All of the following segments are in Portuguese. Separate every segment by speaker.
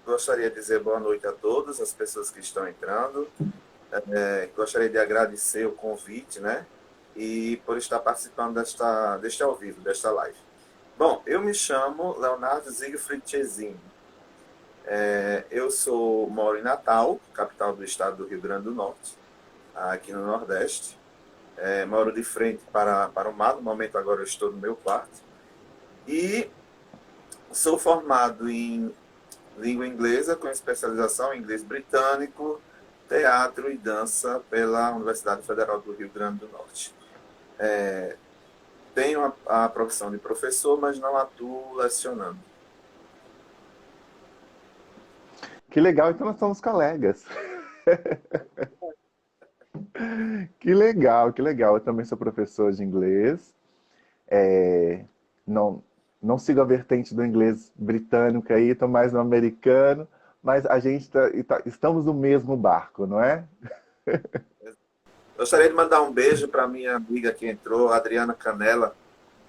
Speaker 1: gostaria de dizer boa noite a todas as pessoas que estão entrando. Gostaria de agradecer o convite, né? E por estar participando deste ao vivo, desta live. Bom, eu me chamo Leonardo Siegfried Cesin. Moro em Natal, capital do estado do Rio Grande do Norte, aqui no Nordeste. Moro de frente para o mar, no momento agora eu estou no meu quarto. E sou formado em língua inglesa, com especialização em inglês britânico, teatro e dança pela Universidade Federal do Rio Grande do Norte. Tenho a profissão de professor, mas não atuo lecionando.
Speaker 2: Que legal, então nós somos colegas. Que legal, que legal. Eu também sou professor de inglês. Não, não sigo a vertente do inglês britânico aí, estou mais no americano, mas a gente estamos no mesmo barco, não é?
Speaker 1: Gostaria de mandar um beijo para minha amiga que entrou, Adriana Canela.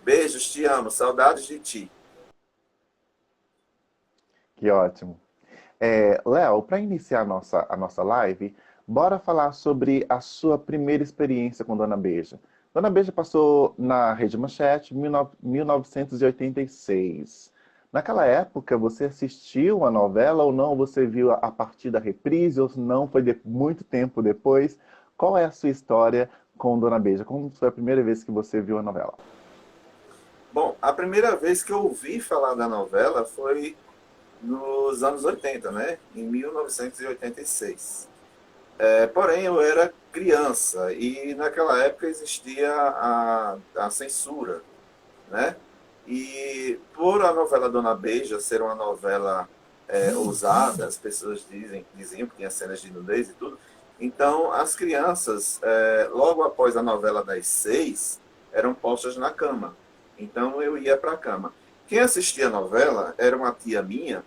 Speaker 1: Beijos, te amo, saudades de ti.
Speaker 2: Que ótimo. Léo, para iniciar a nossa live, bora falar sobre a sua primeira experiência com Dona Beija. Dona Beija passou na Rede Manchete em 1986. Naquela época, você assistiu a novela ou não? Você viu a partir da reprise ou não? Foi muito tempo depois? Qual é a sua história com Dona Beija? Como foi a primeira vez que você viu a novela?
Speaker 1: Bom, a primeira vez que eu ouvi falar da novela foi nos anos 80, né? Em 1986. Porém, eu era criança e naquela época existia a censura, né? E por a novela Dona Beija ser uma novela ousada, as pessoas diziam que tinha cenas de nudez e tudo, então as crianças, logo após a novela das 6, eram postas na cama. Então eu ia para a cama. Quem assistia a novela era uma tia minha,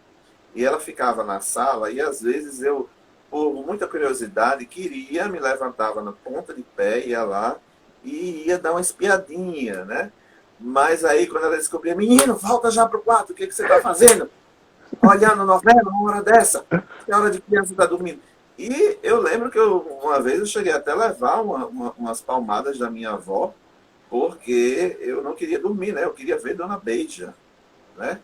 Speaker 1: e ela ficava na sala, e às vezes eu, por muita curiosidade, queria, me levantava na ponta de pé, ia lá e ia dar uma espiadinha, né? Mas aí, quando ela descobria, menino, volta já pro quarto, o que você está fazendo? Olhando novela, uma hora dessa, que hora de criança está dormindo. E eu lembro que uma vez eu cheguei até a levar umas palmadas da minha avó, porque eu não queria dormir, né? Eu queria ver Dona Beija, né?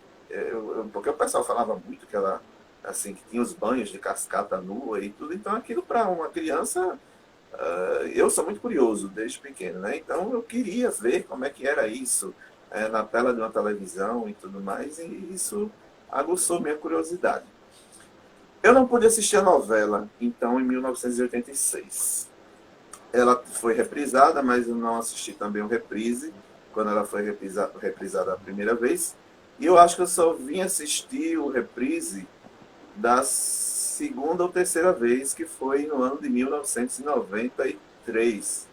Speaker 1: Porque o pessoal falava muito que ela, assim, que tinha os banhos de cascata nua e tudo, então aquilo para uma criança, eu sou muito curioso desde pequeno, né? Então eu queria ver como é que era isso, na tela de uma televisão e tudo mais, e isso aguçou minha curiosidade. Eu não pude assistir a novela, então, em 1986. Ela foi reprisada, mas eu não assisti também o reprise, quando ela foi reprisada a primeira vez. E eu acho que eu só vim assistir o reprise da segunda ou terceira vez, que foi no ano de 1993,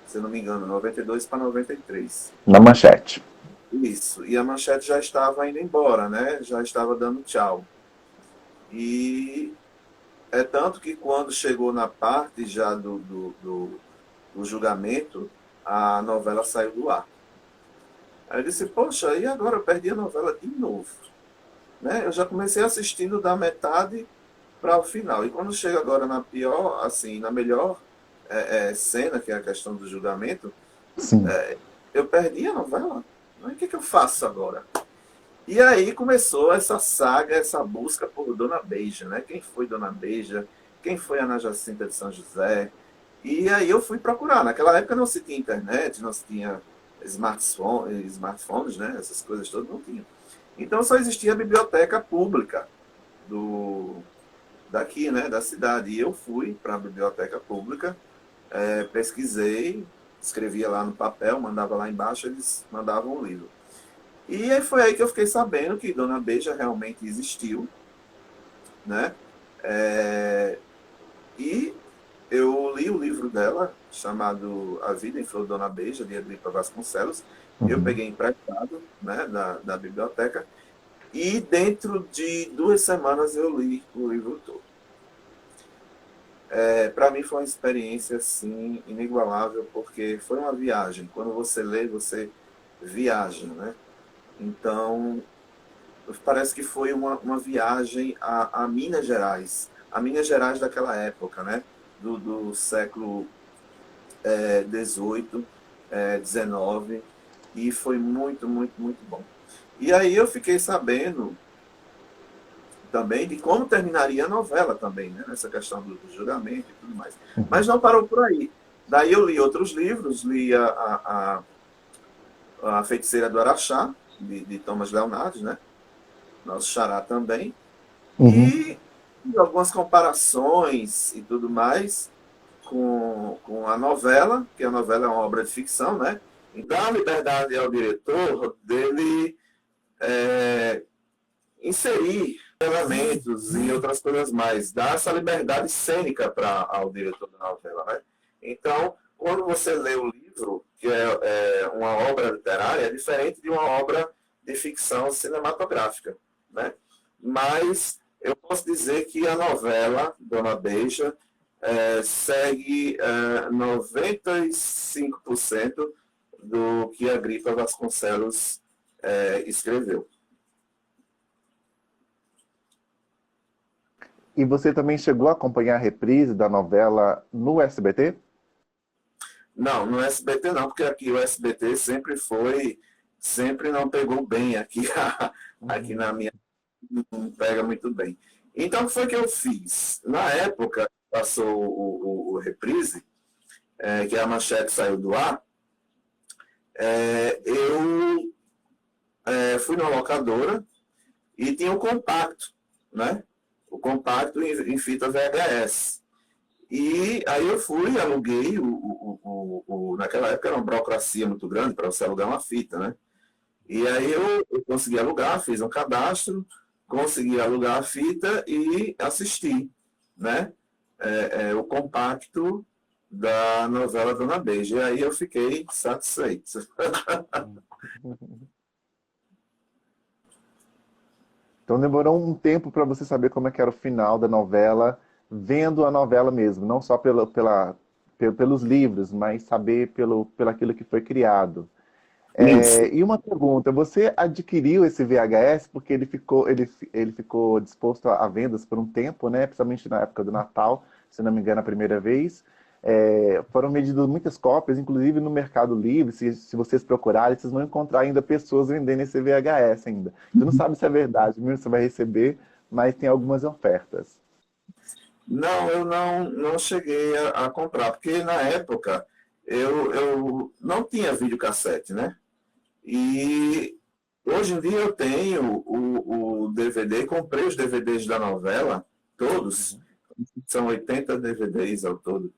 Speaker 1: se eu não me engano, 92 para 93.
Speaker 2: Na Manchete.
Speaker 1: Isso, e a Manchete já estava indo embora, né? Já estava dando tchau. E é tanto que quando chegou na parte já do julgamento, a novela saiu do ar. Aí eu disse, poxa, e agora eu perdi a novela de novo, né? Eu já comecei assistindo da metade para o final. E quando chega agora na pior, assim, na melhor cena, que é a questão do julgamento,
Speaker 2: Sim.
Speaker 1: eu perdi a novela. O que eu faço agora? E aí começou essa saga, essa busca por Dona Beija, né? Quem foi Dona Beija? Quem foi Ana Jacinta de São José? E aí eu fui procurar. Naquela época não se tinha internet, não se tinha smartphones, né? Essas coisas todas não tinham. Então só existia a biblioteca pública do, daqui, né? Da cidade. E eu fui para a biblioteca pública, pesquisei, escrevia lá no papel, mandava lá embaixo, eles mandavam o livro. E aí foi aí que eu fiquei sabendo que Dona Beija realmente existiu, né? É, e eu li o livro dela, chamado A Vida em Flor de Dona Beija, de Edripa Vasconcelos. Eu
Speaker 2: Uhum.
Speaker 1: peguei emprestado, né, da biblioteca, e dentro de 2 semanas eu li o livro todo. Para mim foi uma experiência assim, inigualável, porque foi uma viagem. Quando você lê, você viaja, né? Então, parece que foi uma viagem a Minas Gerais, a Minas Gerais daquela época, né? Do século 18, 19, e foi muito, muito, muito bom. E aí eu fiquei sabendo também de como terminaria a novela também, né? Nessa questão do julgamento e tudo mais. Mas
Speaker 2: Uhum.
Speaker 1: não parou por aí. Daí eu li outros livros, li a Feiticeira do Araxá, de Thomas Leonardo, né? Nosso xará também.
Speaker 2: Uhum.
Speaker 1: E algumas comparações e tudo mais com a novela, que a novela é uma obra de ficção, né? Então a liberdade ao diretor dele inserir elementos e outras coisas mais, dar essa liberdade cênica ao diretor da novela, né? Então, quando você lê o livro, que é uma obra literária, é diferente de uma obra de ficção cinematográfica, né? Mas eu posso dizer que a novela Dona Beija segue 95% do que a Gripa Vasconcelos escreveu.
Speaker 2: E você também chegou a acompanhar a reprise da novela no SBT?
Speaker 1: Não, no SBT não, porque aqui o SBT sempre não pegou bem aqui, aqui
Speaker 2: Uhum.
Speaker 1: na minha, não pega muito bem. Então, o que foi que eu fiz? Na época, passou o Reprise, que a manchete saiu do ar, eu fui numa locadora e tinha o compacto, né? O compacto em fita VHS. E aí eu fui, aluguei, naquela época era uma burocracia muito grande para você alugar uma fita, né? E aí eu consegui alugar, fiz um cadastro, consegui alugar a fita e assisti, né? O compacto da novela Dona Beija. E aí eu fiquei satisfeito.
Speaker 2: Então demorou um tempo para você saber como é que era o final da novela, vendo a novela mesmo, não só pelos livros, mas saber pelo aquilo que foi criado.
Speaker 1: Isso.
Speaker 2: E uma pergunta, você adquiriu esse VHS porque ele ficou disposto a vendas por um tempo, né? Principalmente na época do Natal, se não me engano, a primeira vez. Foram vendidas muitas cópias, inclusive no Mercado Livre. Se vocês procurarem, vocês vão encontrar ainda pessoas vendendo esse VHS ainda. Você não sabe se é verdade mesmo, você vai receber, mas tem algumas ofertas.
Speaker 1: Não, eu não cheguei a comprar, porque na época eu não tinha videocassete, né? E hoje em dia eu tenho o DVD, comprei os DVDs da novela, todos,
Speaker 2: Uhum.
Speaker 1: são 80 DVDs ao todo,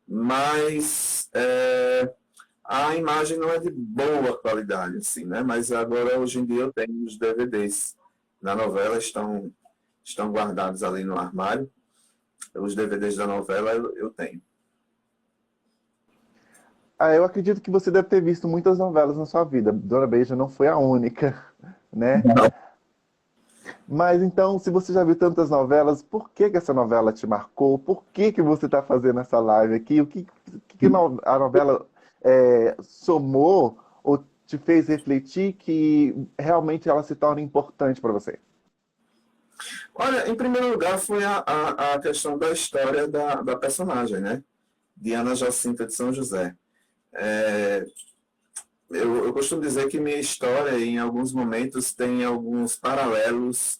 Speaker 1: mas a imagem não é de boa qualidade, assim, né? Mas agora, hoje em dia, eu tenho os DVDs da novela, estão guardados ali no armário, os DVDs da novela eu tenho.
Speaker 2: Ah, eu acredito que você deve ter visto muitas novelas na sua vida. Dona Beija não foi a única, né?
Speaker 1: Não.
Speaker 2: Mas então, se você já viu tantas novelas, por que que essa novela te marcou? Por que que você está fazendo essa live aqui? O que a novela somou ou te fez refletir que realmente ela se torna importante para você?
Speaker 1: Olha, em primeiro lugar foi a questão da história da personagem, né? De Ana Jacinta de São José. É, eu costumo dizer que minha história, em alguns momentos, tem alguns paralelos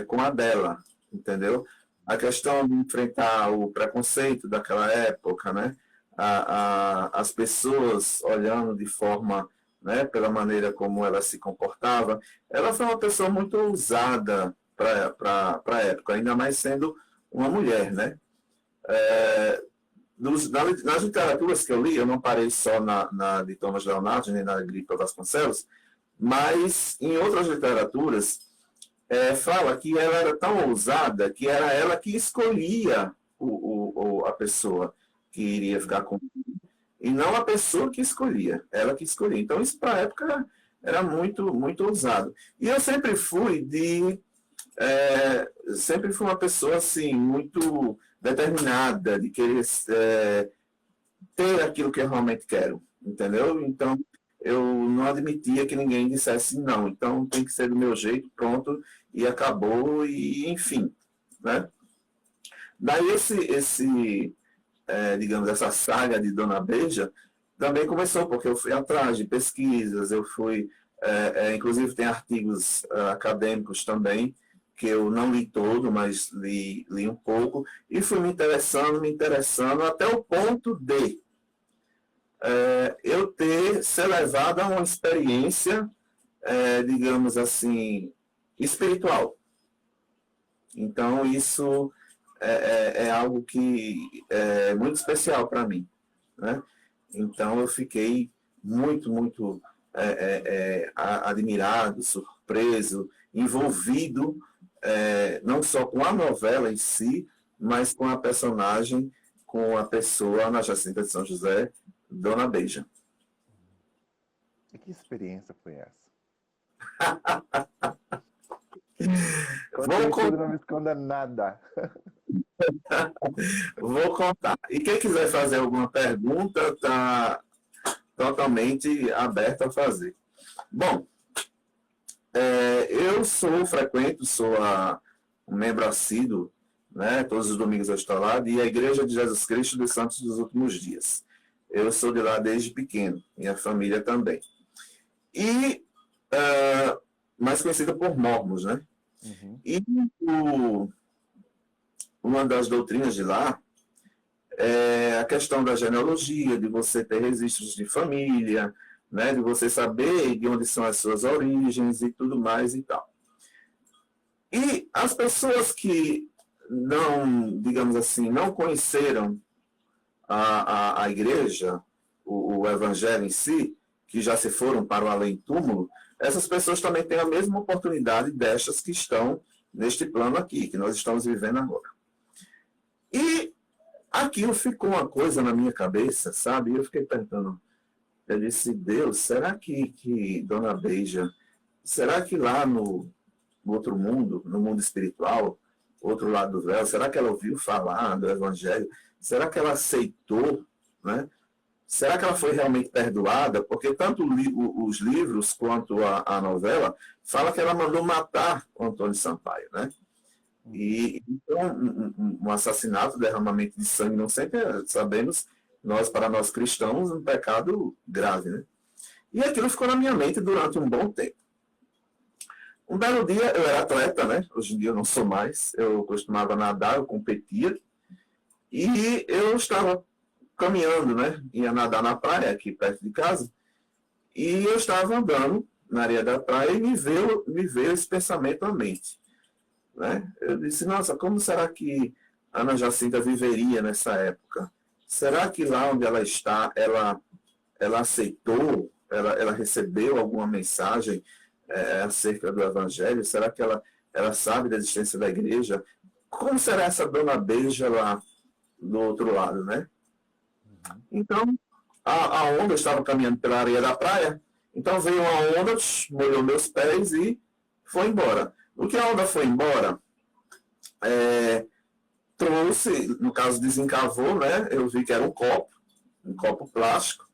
Speaker 1: com a dela, entendeu? A questão de enfrentar o preconceito daquela época, né? As pessoas olhando de forma, né, pela maneira como ela se comportava. Ela foi uma pessoa muito ousada para a época, ainda mais sendo uma mulher, né? Nas literaturas que eu li, eu não parei só na de Thomas Leonardo, nem na Gripa Vasconcelos, mas em outras literaturas fala que ela era tão ousada que era ela que escolhia a pessoa que iria ficar com ele, e não a pessoa que escolhia, ela que escolhia. Então isso para a época era muito, muito ousado. E eu sempre fui uma pessoa assim, muito determinada, de querer ter aquilo que eu realmente quero, entendeu? Então, eu não admitia que ninguém dissesse não. Então tem que ser do meu jeito, pronto, e acabou, e enfim, né? Daí digamos, essa saga de Dona Beija também começou, porque eu fui atrás de pesquisas, eu fui, inclusive tem artigos acadêmicos também, que eu não li todo, mas li um pouco, e fui me interessando, até o ponto de eu ter ser levado a uma experiência, digamos assim, espiritual. Então, isso é algo que é muito especial para mim, né? Então, eu fiquei muito admirado, surpreso, envolvido, não só com a novela em si, mas com a personagem, com a pessoa, Ana Jacinta de São José, Dona Beija.
Speaker 2: E que experiência foi essa?
Speaker 1: Vou
Speaker 2: Conte-me, não me esconda nada.
Speaker 1: Vou contar. E quem quiser fazer alguma pergunta, está totalmente aberto a fazer. Bom, eu sou um membro assíduo, né? Todos os domingos eu estou lá, e a Igreja de Jesus Cristo dos Santos dos Últimos Dias. Eu sou de lá desde pequeno, minha família também. E, mais conhecida por Mormons, né? Uhum. E uma das doutrinas de lá é a questão da genealogia, de você ter registros de família, né, de você saber de onde são as suas origens e tudo mais e tal. E as pessoas que não, digamos assim, não conheceram a igreja, o evangelho em si, que já se foram para o além-túmulo, essas pessoas também têm a mesma oportunidade destas que estão neste plano aqui, que nós estamos vivendo agora. E aquilo ficou uma coisa na minha cabeça, sabe? Eu fiquei perguntando, eu disse, Deus, será que Dona Beija, será que lá no outro mundo, no mundo espiritual, outro lado do véu, será que ela ouviu falar do Evangelho? Será que ela aceitou, né? Será que ela foi realmente perdoada? Porque tanto os livros quanto a novela fala que ela mandou matar o Antônio Sampaio, né? E então, um assassinato, derramamento de sangue, não sempre sabemos, para nós cristãos, um pecado grave, né? E aquilo ficou na minha mente durante um bom tempo. Um belo dia, eu era atleta, né? Hoje em dia eu não sou mais, eu costumava nadar, eu competia, e eu estava caminhando, né? Ia nadar na praia, aqui perto de casa, e eu estava andando na areia da praia e me veio esse pensamento à mente. Né? Eu disse, nossa, como será que Ana Jacinta viveria nessa época? Será que lá onde ela está, ela aceitou, ela recebeu alguma mensagem acerca do Evangelho? Será que ela sabe da existência da igreja? Como será essa Dona Beija lá do outro lado, né? Então, a onda, eu estava caminhando pela areia da praia, então veio uma onda, molhou meus pés e foi embora. No que a onda foi embora, trouxe, no caso desencavou, né? Eu vi que era um copo plástico,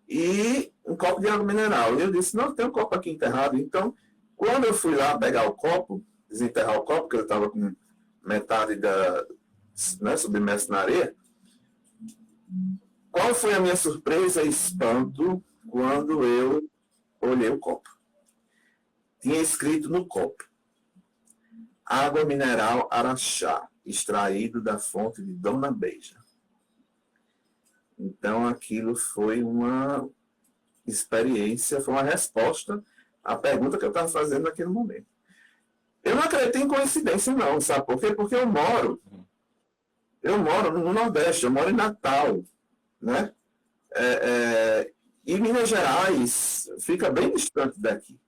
Speaker 1: e um copo de água mineral. E eu disse, não, tem um copo aqui enterrado. Então, quando eu fui lá pegar o copo, desenterrar o copo, porque eu estava com metade submerso na areia, qual foi a minha surpresa e espanto quando eu olhei o copo? Tinha escrito no copo, água mineral Araxá, extraído da fonte de Dona Beija. Então, aquilo foi uma experiência, foi uma resposta à pergunta que eu estava fazendo naquele momento. Eu não acredito em coincidência, não, sabe por quê? Porque eu moro no Nordeste, eu moro em Natal, né? E Minas Gerais fica bem distante daqui,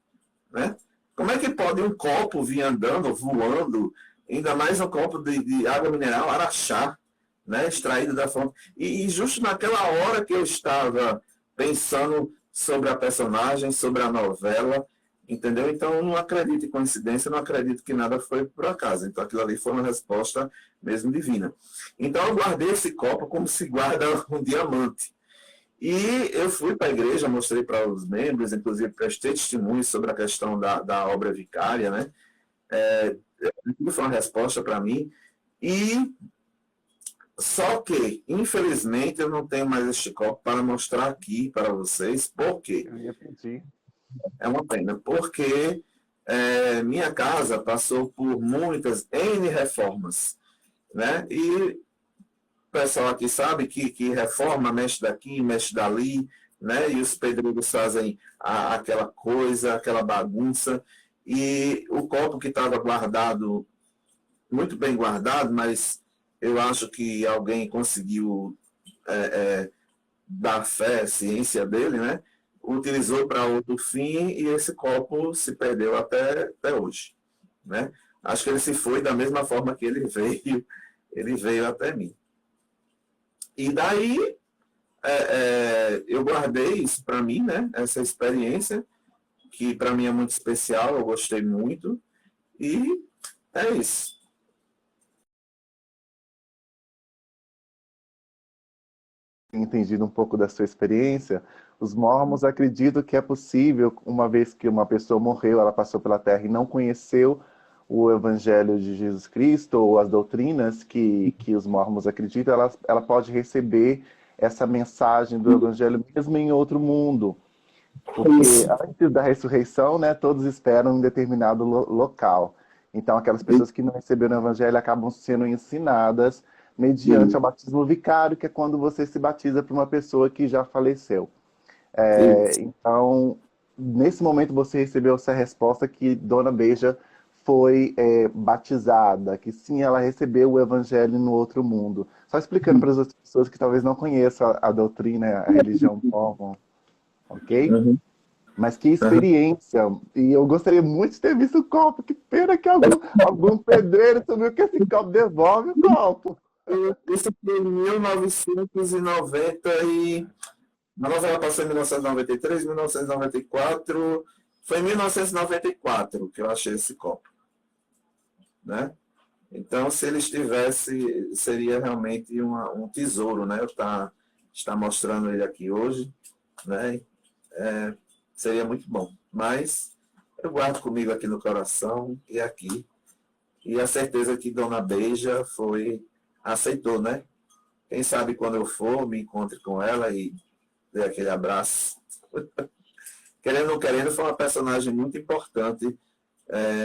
Speaker 1: né? Como é que pode um copo vir andando, voando, ainda mais um copo de água mineral Araxá, né, extraído da fonte? E justo naquela hora que eu estava pensando sobre a personagem, sobre a novela, entendeu? Então eu não acredito em coincidência, não acredito que nada foi por acaso. Então aquilo ali foi uma resposta mesmo divina. Então eu guardei esse copo como se guarda um diamante. E eu fui para a igreja, mostrei para os membros, inclusive prestei testemunhos sobre a questão da obra vicária, né? Aquilo foi uma resposta para mim. E só que, infelizmente, eu não tenho mais este copo para mostrar aqui para vocês. Por quê?
Speaker 2: Eu ia pedir.
Speaker 1: É uma pena, porque minha casa passou por muitas N reformas, né? E o pessoal aqui sabe que reforma, mexe daqui, mexe dali, né? E os pedreiros fazem aquela coisa, aquela bagunça. E o copo que estava guardado, muito bem guardado, mas eu acho que alguém conseguiu dar fé, ciência dele, né? Utilizou para outro fim e esse copo se perdeu até hoje, né? Acho que ele se foi da mesma forma que ele veio até mim. E daí eu guardei isso para mim, né? Essa experiência que para mim é muito especial, eu gostei muito e é isso.
Speaker 2: Entendido um pouco da sua experiência, os mormons acreditam que é possível, uma vez que uma pessoa morreu, ela passou pela Terra e não conheceu o Evangelho de Jesus Cristo ou as doutrinas que os mormons acreditam, ela pode receber essa mensagem do Evangelho mesmo em outro mundo. Porque antes da ressurreição, né, todos esperam em determinado local. Então, aquelas pessoas que não receberam o Evangelho acabam sendo ensinadas mediante o batismo vicário, que é quando você se batiza para uma pessoa que já faleceu. Então, nesse momento você recebeu essa resposta que Dona Beija foi batizada, que sim, ela recebeu o Evangelho no outro mundo. Só explicando para as outras pessoas que talvez não conheçam a doutrina, a religião mormon, ok?
Speaker 1: Uhum.
Speaker 2: Mas que experiência! E eu gostaria muito de ter visto o copo. Que pena que algum pedreiro subiu que esse copo devolve o copo.
Speaker 1: Isso foi em 1990 e... A novela passou em 1993, 1994. Foi em 1994 que eu achei esse copo, né? Então, se ele estivesse, seria realmente um tesouro, né? Eu está mostrando ele aqui hoje, né? Seria muito bom. Mas eu guardo comigo aqui no coração e aqui. E a certeza que Dona Beija aceitou, né? Quem sabe quando eu for, me encontre com ela e dê aquele abraço. Querendo ou não querendo, foi uma personagem muito importante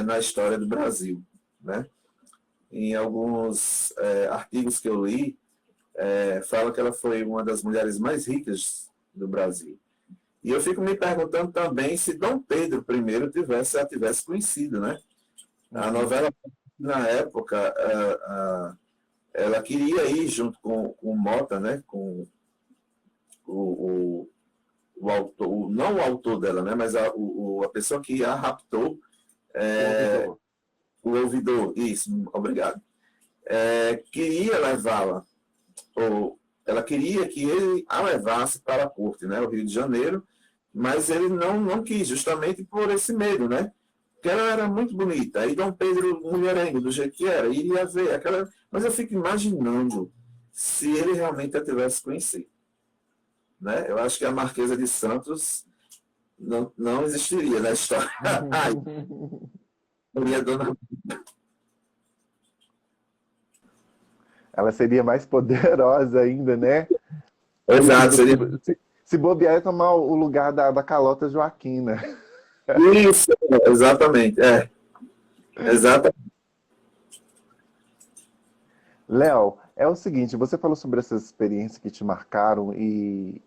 Speaker 1: na história do Brasil, né? Em alguns artigos que eu li, fala que ela foi uma das mulheres mais ricas do Brasil. E eu fico me perguntando também se Dom Pedro I a tivesse conhecido, né? A novela, na época, ela queria ir junto com o Mota, né? Com o autor, não o autor dela, né? Mas a pessoa que a raptou, o ouvidor, isso, obrigado. Queria levá-la, ou ela queria que ele a levasse para a corte, né? O Rio de Janeiro, mas ele não quis, justamente por esse medo, né? Porque ela era muito bonita. Aí Dom Pedro, mulherengo, do jeito que era, iria ver aquela. Mas eu fico imaginando se ele realmente a tivesse conhecido, né? Eu acho que a Marquesa de Santos não existiria na história. Seria Dona...
Speaker 2: Ela seria mais poderosa ainda, né?
Speaker 1: Exato, seria...
Speaker 2: Se bobear, ia tomar o lugar da Carlota Joaquina.
Speaker 1: Isso, exatamente. Exatamente.
Speaker 2: Léo, é o seguinte, você falou sobre essas experiências que te marcaram e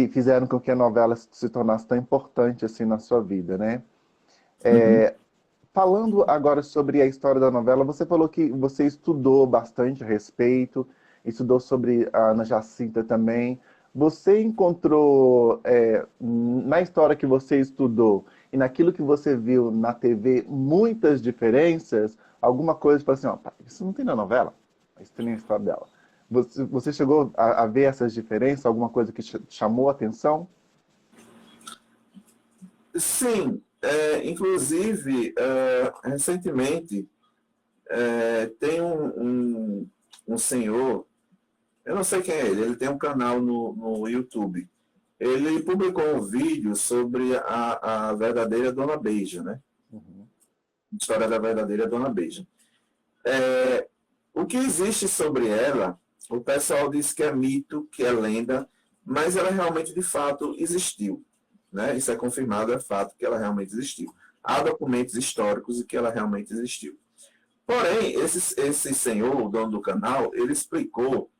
Speaker 2: fizeram com que a novela se tornasse tão importante assim na sua vida, né? Falando agora sobre a história da novela, você falou que você estudou bastante a respeito, estudou sobre a Ana Jacinta também. Você encontrou, na história que você estudou e naquilo que você viu na TV, muitas diferenças? Alguma coisa para assim, ó, isso não tem na novela, isso tem na história dela. Você chegou a ver essas diferenças? Alguma coisa que chamou a atenção?
Speaker 1: Sim, inclusive, recentemente, tem um senhor Eu não sei quem é ele tem um canal no YouTube. Ele publicou um vídeo sobre a verdadeira Dona Beija, né?
Speaker 2: Uhum.
Speaker 1: História da verdadeira Dona Beija. O que existe sobre ela, o pessoal diz que é mito, que é lenda, mas ela realmente, de fato, existiu. Né? Isso é confirmado, é fato que ela realmente existiu. Há documentos históricos de que ela realmente existiu. Porém, esse senhor, o dono do canal, ele explicou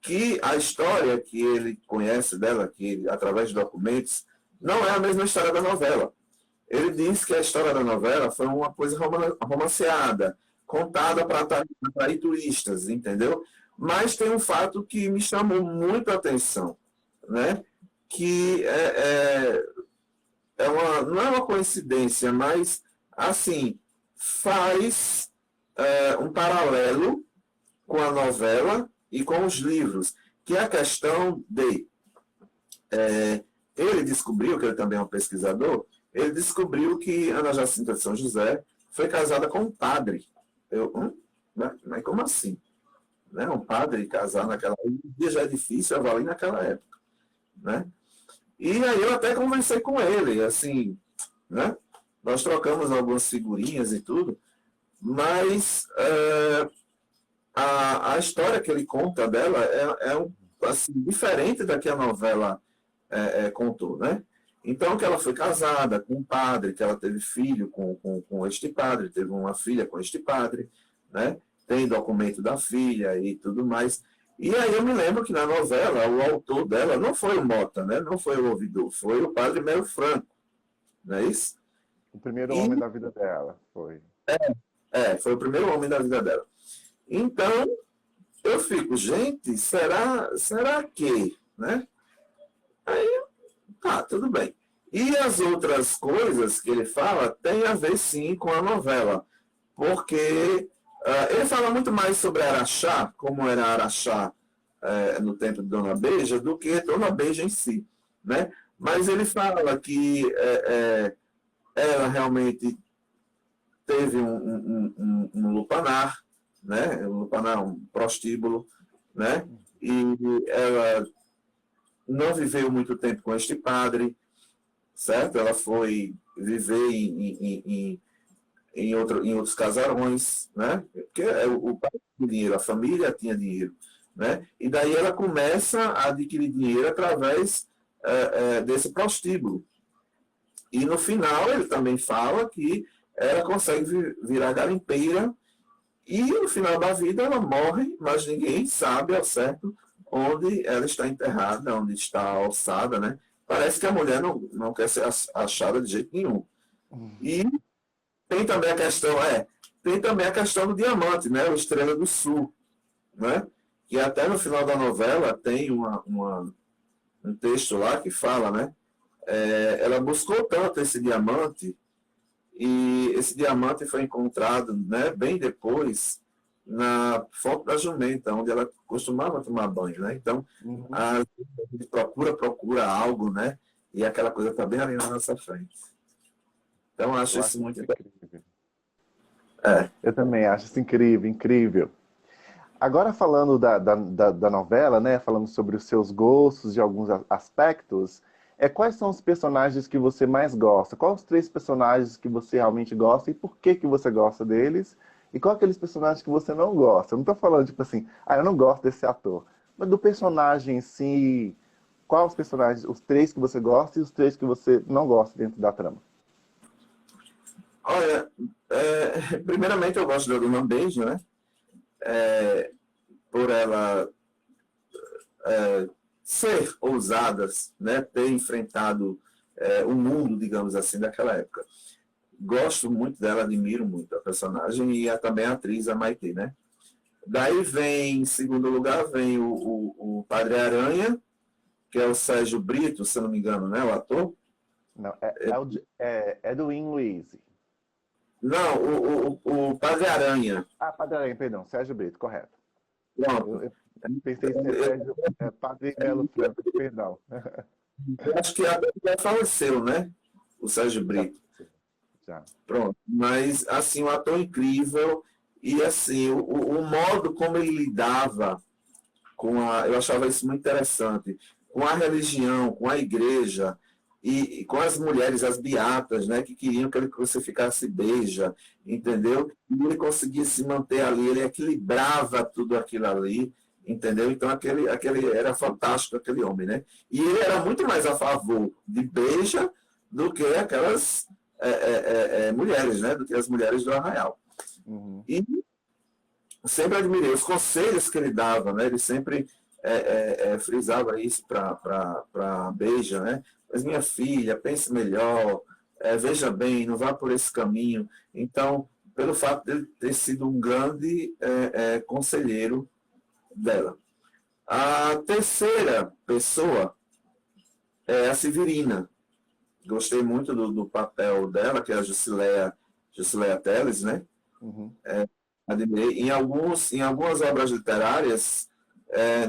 Speaker 1: que a história que ele conhece dela, que através de documentos, não é a mesma história da novela. Ele diz que a história da novela foi uma coisa romanceada, contada para atrair turistas, entendeu? Mas tem um fato que me chamou muito a atenção, né? Que não é uma coincidência, mas, assim, faz um paralelo com a novela e com os livros, que é a questão de... ele descobriu, que ele também é um pesquisador, ele descobriu que Ana Jacinta de São José foi casada com um padre. Mas como assim? Né? Um padre casar naquela época já é difícil, avalie naquela época. Né? E aí eu até conversei com ele, assim, né? Nós trocamos algumas figurinhas e tudo, mas a história que ele conta dela assim, diferente da que a novela contou, né? Então, que ela foi casada com um padre, que ela teve filho com este padre, teve uma filha com este padre, né? Tem documento da filha e tudo mais. E aí eu me lembro que na novela, o autor dela não foi o Mota, né? Não foi o ouvidor, foi o padre Melo Franco, não é isso?
Speaker 2: O primeiro
Speaker 1: E,
Speaker 2: homem da vida dela foi.
Speaker 1: foi o primeiro homem da vida dela. Então, eu fico, gente, será que, né? Aí, tá, tudo bem. E as outras coisas que ele fala tem a ver, sim, com a novela. Porque ele fala muito mais sobre Araxá, como era Araxá no tempo de Dona Beija, do que Dona Beija em si. Né? Mas ele fala que ela realmente teve um lupanar, né? Um lupanar, um prostíbulo, né? E ela não viveu muito tempo com este padre, certo? Ela foi viver em outros casarões, né? Porque o pai tinha dinheiro, a família tinha dinheiro, né? E daí ela começa a adquirir dinheiro através desse prostíbulo. E no final ele também fala que ela consegue virar garimpeira e no final da vida ela morre, mas ninguém sabe ao certo onde ela está enterrada, onde está a ossada, né? Parece que a mulher não quer ser achada de jeito nenhum. E tem também a questão do diamante, né? O Estrela do Sul, né? Que até no final da novela tem um texto lá que fala, né? Ela buscou tanto esse diamante e esse diamante foi encontrado, né, bem depois na Fonte da Jumenta, onde ela costumava tomar banho, né? Então, a gente procura algo, né? E aquela coisa está bem ali na nossa frente. Então, acho isso muito
Speaker 2: incrível.
Speaker 1: É.
Speaker 2: Eu também acho isso incrível, incrível. Agora falando da novela, né? Falando sobre os seus gostos de alguns aspectos, quais são os personagens que você mais gosta? Quais os 3 personagens que você realmente gosta e por que você gosta deles? E qual aqueles personagens que você não gosta? Eu não estou falando, tipo assim, eu não gosto desse ator. Mas do personagem em si, quais os personagens, os 3 que você gosta e os 3 que você não gosta dentro da trama?
Speaker 1: Olha, primeiramente eu gosto da Dona Beija, né? Por ela ser ousada, né? Ter enfrentado o mundo, digamos assim, daquela época. Gosto muito dela, admiro muito a personagem e também a atriz, a Maitê, né? Daí vem, em segundo lugar, vem o Padre Aranha, que é o Sérgio Brito, se eu não me engano, né? O ator.
Speaker 2: Não, é do Win Luiz.
Speaker 1: Não, o Padre Aranha.
Speaker 2: Padre Aranha, perdão, Sérgio Brito, correto.
Speaker 1: Pronto.
Speaker 2: Eu pensei em ser Sérgio, Padre Melo Franco, perdão.
Speaker 1: Eu acho que já faleceu, né? O Sérgio Brito.
Speaker 2: Já.
Speaker 1: Pronto. Mas, assim, um ator incrível E assim, o modo como ele lidava eu achava isso muito interessante, com a religião, com a igreja e com as mulheres, as beatas, né, que queriam que ele crucificasse beija, entendeu? E ele conseguia se manter ali, ele equilibrava tudo aquilo ali, entendeu? Então aquele era fantástico aquele homem, né? E ele era muito mais a favor de beija do que aquelas mulheres, né? Do que as mulheres do Arraial.
Speaker 2: Uhum.
Speaker 1: E sempre admirei os conselhos que ele dava, né? Ele sempre frisava isso para a Beija, né? Mas minha filha, pense melhor, veja bem, não vá por esse caminho. Então, pelo fato de ele ter sido um grande conselheiro dela. A terceira pessoa é a Severina. Gostei muito do papel dela, que é a Jusileia Teles, né?
Speaker 2: Uhum.
Speaker 1: Admirei. Em algumas obras literárias,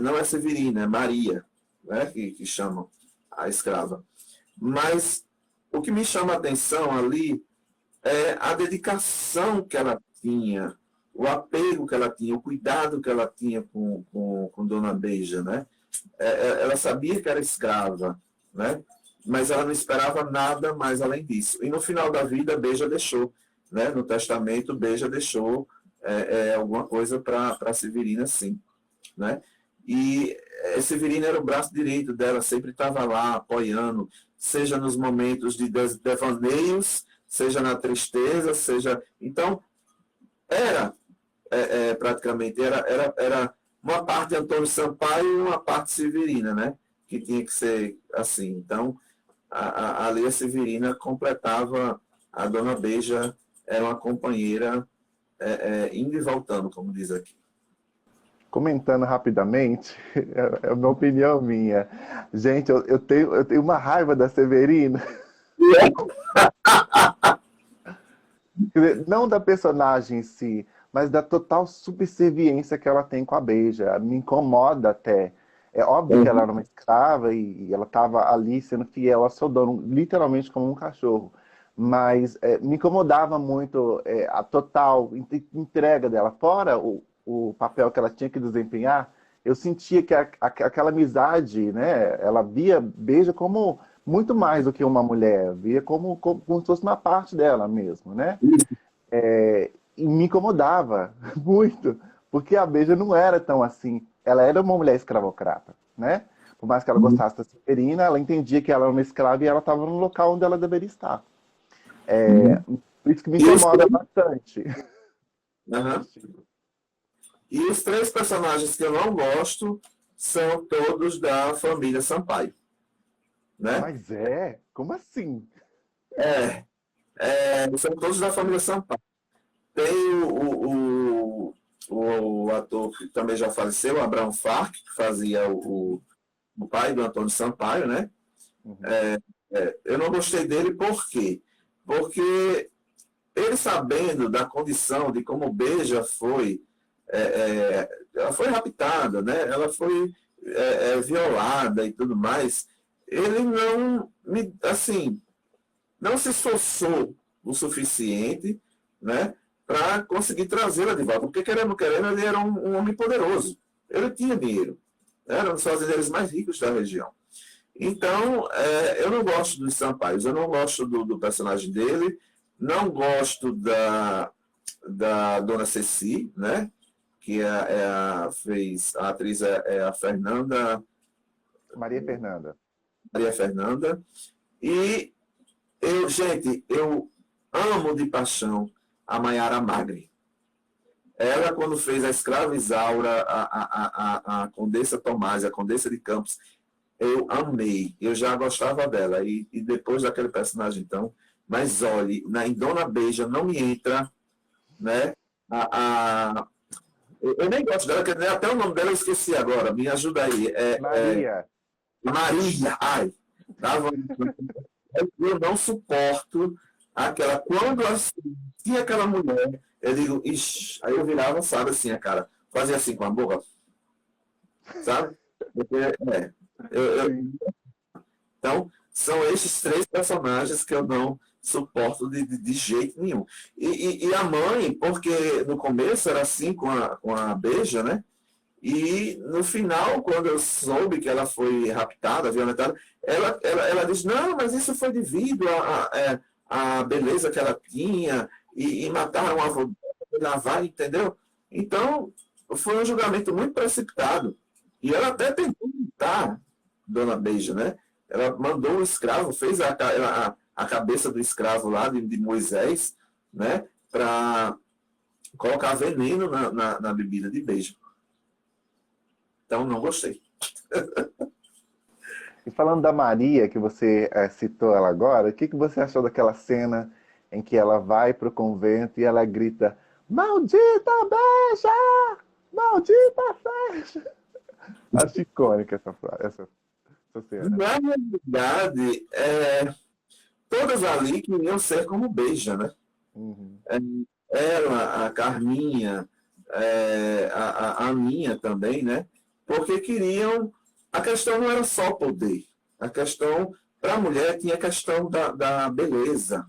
Speaker 1: não é Severina, é Maria, né, que chamam a escrava. Mas o que me chama a atenção ali é a dedicação que ela tinha, o apego que ela tinha, o cuidado que ela tinha com Dona Beija, né? Ela sabia que era escrava, né? Mas ela não esperava nada mais além disso. E no final da vida, Beija deixou, né? No testamento, Beija deixou alguma coisa para Severina, sim, né? E Severina era o braço direito dela, sempre estava lá apoiando, seja nos momentos de devaneios, seja na tristeza, seja... Então, era praticamente, era uma parte Antônio Sampaio e uma parte Severina, né? Que tinha que ser assim. Então, a Lia Severina completava a Dona Beija, era uma companheira indo e voltando, como diz aqui.
Speaker 2: Comentando rapidamente, é uma opinião minha. Gente, eu tenho uma raiva da Severina. Quer dizer, não da personagem em si, mas da total subserviência que ela tem com a Beija. Me incomoda até. É óbvio que ela era uma escrava e ela estava ali sendo fiel ao seu dono, literalmente como um cachorro. Mas me incomodava muito a total entrega dela. Fora o papel que ela tinha que desempenhar, eu sentia que aquela amizade, né, ela via Beija como muito mais do que uma mulher, via como se fosse uma parte dela mesmo, né? E me incomodava muito, porque a Beija não era tão assim. Ela era uma mulher escravocrata, né? Por mais que ela gostasse da Severina, ela entendia que ela era uma escrava e ela estava no local onde ela deveria estar. Por isso que me incomoda bastante.
Speaker 1: Uhum. E os três personagens que eu não gosto são todos da família Sampaio, né?
Speaker 2: Mas como assim?
Speaker 1: São todos da família Sampaio. Tem o ator que também já faleceu, o Abrão Farc, que fazia o pai do Antônio Sampaio, né?
Speaker 2: Uhum.
Speaker 1: Eu não gostei dele por quê? Porque ele sabendo da condição de como Beija foi, ela foi raptada, né? Ela foi violada e tudo mais, ele assim, não se esforçou o suficiente, né, para conseguir trazê-la de volta. Porque, querendo ou não querendo, ele era um homem poderoso. Ele tinha dinheiro. Era um dos fazendeiros mais ricos da região. Então, eu não gosto dos Sampaios, eu não gosto do personagem dele, não gosto da Dona Ceci, né? Que fez a atriz a
Speaker 2: Maria Fernanda.
Speaker 1: Maria Fernanda. E gente, eu amo de paixão a Maiara Magre. Ela, quando fez a escrava Isaura, a Condessa Tomás, a Condessa de Campos, eu amei. Eu já gostava dela. E depois daquele personagem, então. Mas olhe, em Dona Beija não me entra, né? Eu nem gosto dela, até o nome dela eu esqueci agora. Me ajuda aí.
Speaker 2: Maria.
Speaker 1: Maria. Ai, dava. Eu não suporto aquela. Quando tinha aquela mulher, eu digo, ixi, aí eu virava, sabe, assim, a cara. Fazia assim com a boca, sabe? Porque, eu,
Speaker 2: Sim.
Speaker 1: então, são esses três personagens que eu não suporto de jeito nenhum. E a mãe, porque no começo era assim com a Beija, né? E no final, quando eu soube que ela foi raptada, violentada, ela disse, não, mas isso foi devido à beleza que ela tinha, e mataram a avó dela, entendeu? Então, foi um julgamento muito precipitado. E ela até tentou matar Dona Beija, né? Ela mandou o escravo, fez a cabeça do escravo lá de Moisés, né? Para colocar veneno na bebida de Beija. Então, não gostei.
Speaker 2: E falando da Maria, que você citou ela agora, o que você achou daquela cena em que ela vai para o convento e ela grita: Maldita Beija! Maldita Beija! Acho icônica essa cena.
Speaker 1: Na realidade, todas ali queriam ser como Beija, né?
Speaker 2: Uhum.
Speaker 1: Ela, a Carminha, a Aninha também, né? Porque queriam. A questão não era só poder. A questão, para a mulher, tinha a questão da beleza,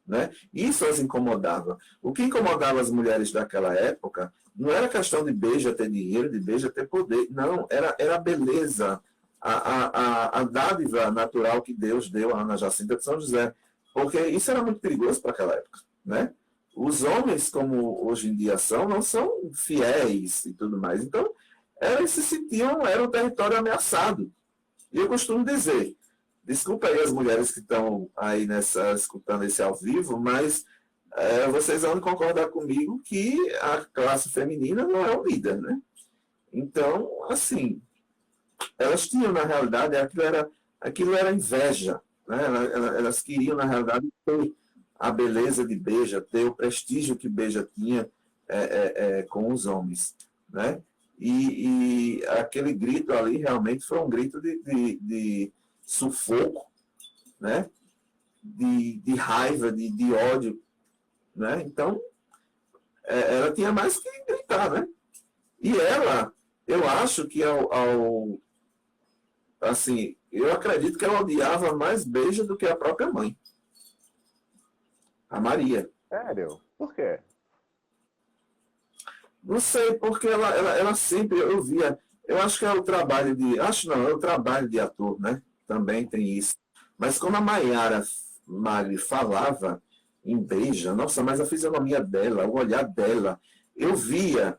Speaker 1: né? Isso as incomodava. O que incomodava as mulheres daquela época não era questão de Beija ter dinheiro, de Beija ter poder. Não, era a beleza, a dádiva natural que Deus deu a Ana Jacinta de São José. Porque isso era muito perigoso para aquela época, né? Os homens, como hoje em dia são, não são fiéis e tudo mais. Então, elas se sentiam, era um território ameaçado. E eu costumo dizer, desculpa aí as mulheres que estão aí escutando esse ao vivo, mas vocês vão concordar comigo que a classe feminina não é unida, né? Então, assim, elas tinham, na realidade, aquilo era inveja, né? Elas queriam, na realidade, ter a beleza de Beija, ter o prestígio que Beija tinha com os homens, né? E aquele grito ali realmente foi um grito de sufoco, né? De raiva, de ódio, né? Então, ela tinha mais que gritar, né? E ela, eu acho que assim, eu acredito que ela odiava mais Beija do que a própria mãe, a Maria.
Speaker 2: Sério? Por quê?
Speaker 1: Não sei, porque ela sempre, eu via, eu acho que é o trabalho acho não, é o trabalho de ator, né? Também tem isso. Mas quando a Maiara Magri falava em Beija, nossa, mas a fisionomia dela, o olhar dela, eu via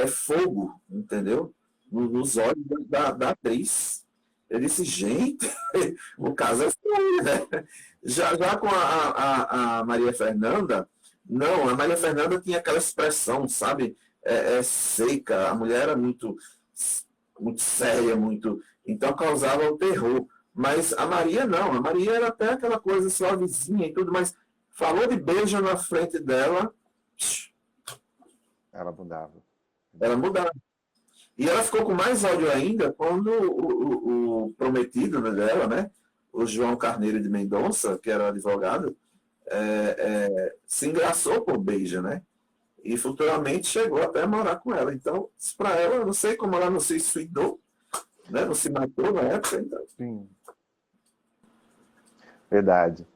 Speaker 1: fogo, entendeu? Nos olhos da atriz. Eu disse, gente, o caso é sério, né? Já com a Maria Fernanda, não, a Maria Fernanda tinha aquela expressão, sabe? Seca, a mulher era muito séria, muito. Então causava o terror. Mas a Maria não, a Maria era até aquela coisa suavezinha e tudo, mas falou de beijo na frente dela,
Speaker 2: Ela mudava.
Speaker 1: ela mudava. E ela ficou com mais ódio ainda quando o prometido dela, né, o João Carneiro de Mendonça, que era advogado, se engraçou por Beija, né? E futuramente chegou até a morar com ela. Então, para ela, eu não sei como ela não se suicidou, né? Não se matou na época. Então.
Speaker 2: Sim. Verdade.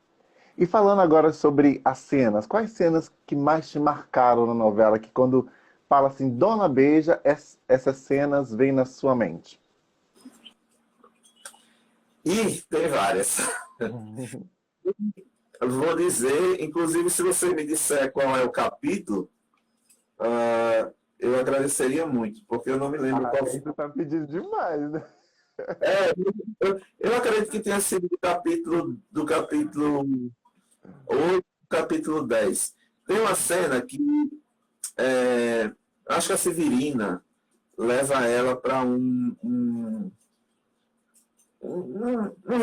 Speaker 2: E falando agora sobre as cenas, quais cenas que mais te marcaram na novela, que quando fala assim, Dona Beija, essas cenas vêm na sua mente?
Speaker 1: E tem várias. Eu vou dizer, inclusive, se você me disser qual é o capítulo, eu agradeceria muito, porque eu não me lembro qual
Speaker 2: Aí
Speaker 1: foi.
Speaker 2: você tá pedindo demais, né?
Speaker 1: É, eu acredito que tenha sido do capítulo 8, capítulo 10. Tem uma cena que acho que a Severina leva ela para um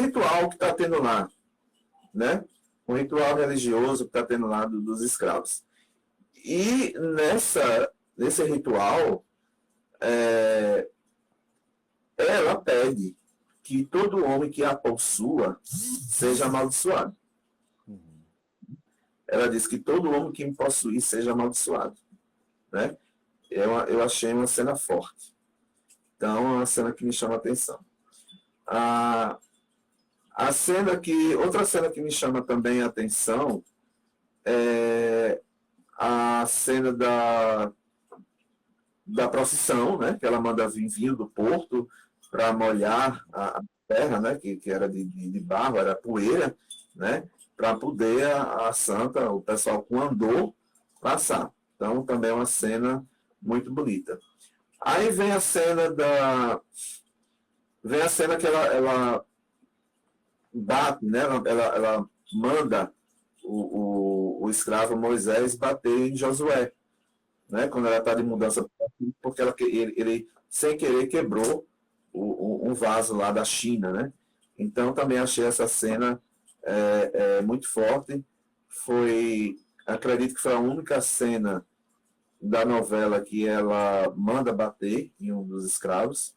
Speaker 1: ritual que está tendo lá, né? Um ritual religioso que está tendo lá dos escravos. E nesse ritual, ela pede que todo homem que a possua seja amaldiçoado. Ela diz que todo homem que me possuir seja amaldiçoado, né? Eu achei uma cena forte. Então, é uma cena que me chama a atenção. A Outra cena que me chama também a atenção é a cena da procissão, né? Que ela manda vir vinho do porto para molhar a terra, né? Que era de barro, era poeira, né? Para poder a santa, o pessoal com andor, passar. Então, também é uma cena muito bonita. Aí vem a cena que ela bate, né? Ela manda o escravo Moisés bater em Josué, né? Quando ela está de mudança, porque ele sem querer quebrou um vaso lá da China, né? Então também achei essa cena muito forte. Acredito que foi a única cena da novela que ela manda bater em um dos escravos.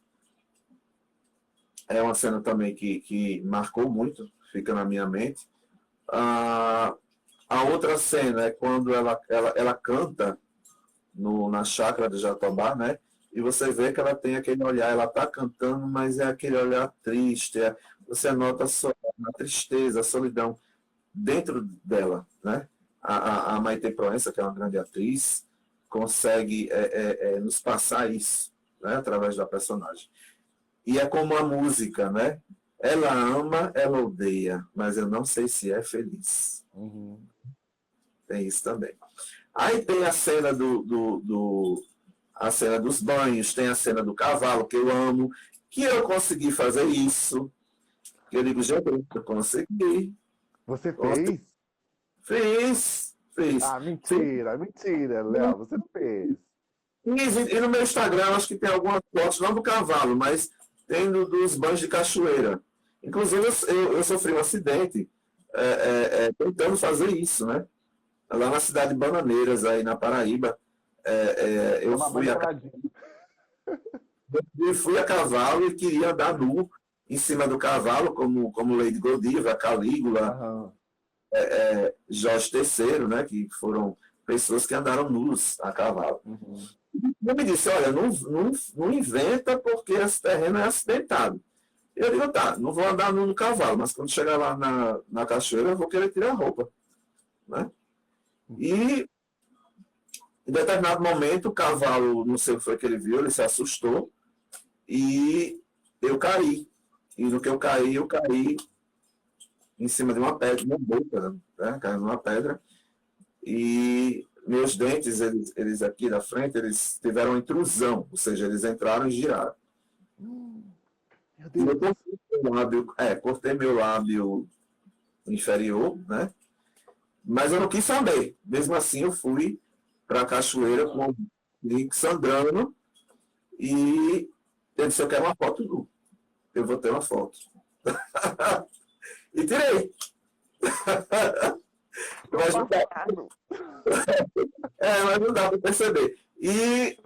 Speaker 1: É uma cena também que marcou muito, fica na minha mente. A outra cena é quando ela canta na chácara de Jatobá, né? E você vê que ela tem aquele olhar, ela está cantando, mas é aquele olhar triste. Você nota a tristeza, a solidão dentro dela, né? A Maite Proença, que é uma grande atriz, consegue nos passar isso, né? Através da personagem. E é como a música, né? Ela ama, ela odeia, mas eu não sei se é feliz.
Speaker 2: Uhum.
Speaker 1: Tem isso também. Aí tem a cena a cena dos banhos, tem a cena do cavalo, que eu amo, que eu consegui fazer isso. Que eu digo, gente, eu consegui.
Speaker 2: Você fez?
Speaker 1: Fiz.
Speaker 2: Ah, mentira, mentira, Léo, você não fez.
Speaker 1: E no meu Instagram, acho que tem algumas fotos, não do cavalo, mas tem dos banhos de cachoeira. Inclusive, eu sofri um acidente tentando fazer isso, né? Lá na cidade de Bananeiras, aí na Paraíba, eu fui a cavalo e queria andar nu em cima do cavalo, como Lady Godiva, Calígula,
Speaker 2: Aham.
Speaker 1: Jorge III, né, que foram pessoas que andaram nus a cavalo.
Speaker 2: Uhum.
Speaker 1: Eu me disse, olha, não inventa porque esse terreno é acidentado. Eu digo, tá, não vou andar nu no cavalo, mas quando chegar lá na cachoeira eu vou querer tirar a roupa. Né? E em determinado momento o cavalo, não sei o que foi que ele viu, ele se assustou e eu caí. E no que eu caí em cima de uma pedra, uma boca, né? Caiu numa pedra. E meus dentes, eles aqui na frente, eles tiveram uma intrusão, ou seja, eles entraram e giraram.
Speaker 2: Meu
Speaker 1: E eu
Speaker 2: Deus.
Speaker 1: cortei meu lábio inferior, né? Mas eu não quis saber. Mesmo assim, eu fui para a cachoeira com o link sangrando e eu disse, eu quero uma foto nu. Eu vou ter uma foto. E tirei. Mas não dá, mas não dá para perceber. E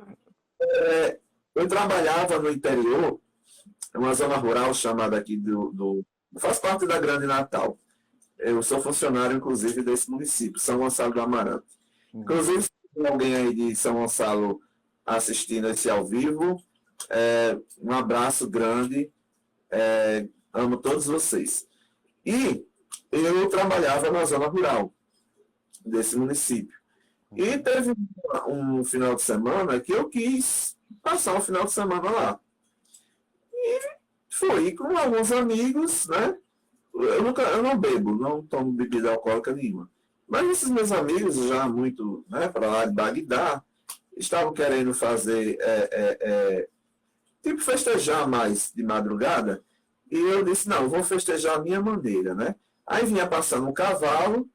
Speaker 1: eu trabalhava no interior, uma zona rural chamada aqui faz parte da Grande Natal. Eu sou funcionário, inclusive, desse município, São Gonçalo do Amarante. Inclusive, se tem alguém aí de São Gonçalo assistindo esse ao vivo, um abraço grande, amo todos vocês. E eu trabalhava na zona rural desse município. E teve um final de semana que eu quis passar um final de semana lá. E fui com alguns amigos, né? Eu não bebo, não tomo bebida alcoólica nenhuma. Mas esses meus amigos, já muito, né, para lá de Bagdá, estavam querendo fazer, tipo, festejar mais de madrugada. E eu disse, não, eu vou festejar a minha maneira, né? Aí vinha passando um cavalo,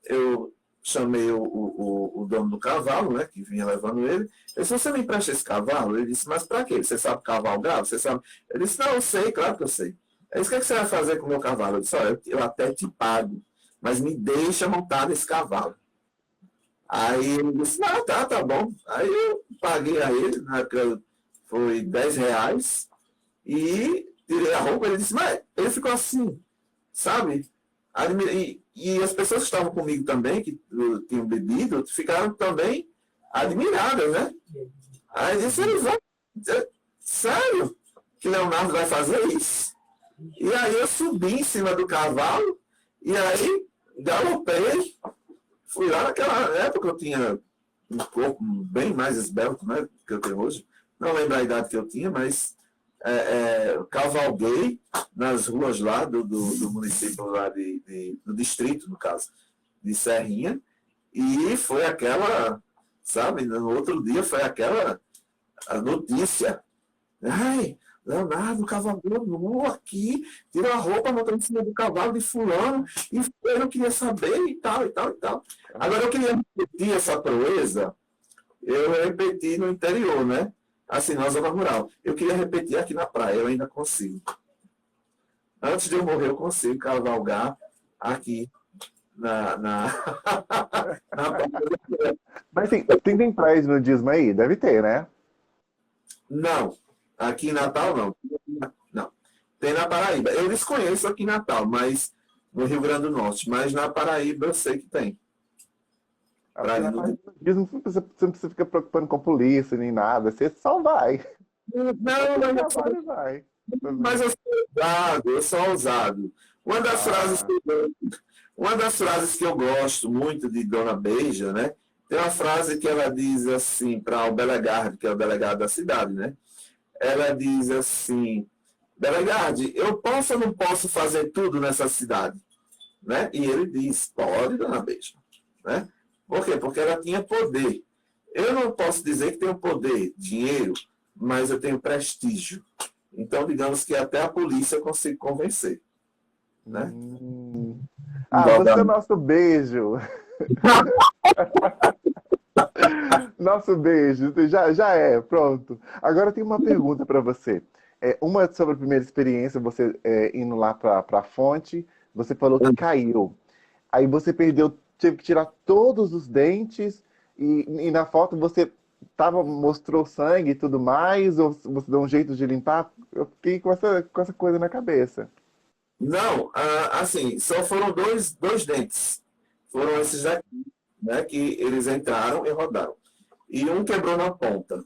Speaker 1: eu chamei o dono do cavalo, né, que vinha levando ele. Eu disse, você me empresta esse cavalo? Ele disse, mas para quê? Você sabe cavalgar? Você sabe? Ele disse, não, eu sei, claro que eu sei. Eu disse, o que você vai fazer com o meu cavalo? Eu disse, olha, eu até te pago, mas me deixa montar nesse cavalo. Aí ele disse, não, tá bom. Aí eu paguei a ele, na época foi R$ 10, e tirei a roupa. Ele disse, mas ele ficou assim, sabe? E as pessoas que estavam comigo também, que tinham bebido, ficaram também admiradas, né? Aí disse, ele vai, sério que Leonardo vai fazer isso? E aí eu subi em cima do cavalo, e aí galopei. Fui lá naquela época, eu tinha um corpo bem mais esbelto, né, que eu tenho hoje. Não lembro a idade que eu tinha, mas cavalguei nas ruas lá do município, lá do distrito, no caso, de Serrinha, e foi aquela, sabe, no outro dia foi aquela a notícia. Ai, Leonardo cavalgou nu aqui, tirou a roupa, botou em cima do cavalo de fulano, e eu não queria saber, e tal, e tal, e tal. Agora eu queria repetir essa proeza, eu repeti no interior, né? Assim, na zona rural. Eu queria repetir aqui na praia, eu ainda consigo. Antes de eu morrer, eu consigo cavalgar aqui na praia.
Speaker 2: Mas tem praia de nudismo aí? Deve ter, né?
Speaker 1: Não, aqui em Natal não. Não. Tem na Paraíba. Eu desconheço aqui em Natal, mas no Rio Grande do Norte. Mas na Paraíba eu sei que tem.
Speaker 2: Porque
Speaker 1: Praia de
Speaker 2: na parte
Speaker 1: nudismo.
Speaker 2: do nudismo você não precisa ficar preocupando com polícia nem nada. Você só vai.
Speaker 1: Não,
Speaker 2: Bota no
Speaker 1: não,
Speaker 2: cavalo e vai.
Speaker 1: mas eu sou ousado, eu sou ousado. Uma das frases
Speaker 2: Ah,
Speaker 1: que eu, uma das frases que eu gosto muito de Dona Beija, né? Tem uma frase que ela diz assim para o Belegarde, que é o delegado da cidade, né? Ela diz assim: Belegarde, eu posso ou não posso fazer tudo nessa cidade? Né? E ele diz: pode, Dona Beija. Né? Por quê? Porque ela tinha poder. Eu não posso dizer que tenho poder, dinheiro, mas eu tenho prestígio. Então, digamos que até a polícia eu consigo convencer. Né?
Speaker 2: hum. Você é
Speaker 1: Igual.
Speaker 2: nosso beijo. Nosso beijo. Já é, pronto. Agora tem uma pergunta para você. Uma sobre a primeira experiência, você indo lá para a fonte, você falou que caiu. Aí você perdeu, teve que tirar todos os dentes e na foto você mostrou sangue e tudo mais, ou você deu um jeito de limpar? Eu fiquei com essa coisa na cabeça.
Speaker 1: Não, assim, só foram dois dentes. Foram esses aqui, né, que eles entraram e rodaram. E um quebrou na ponta.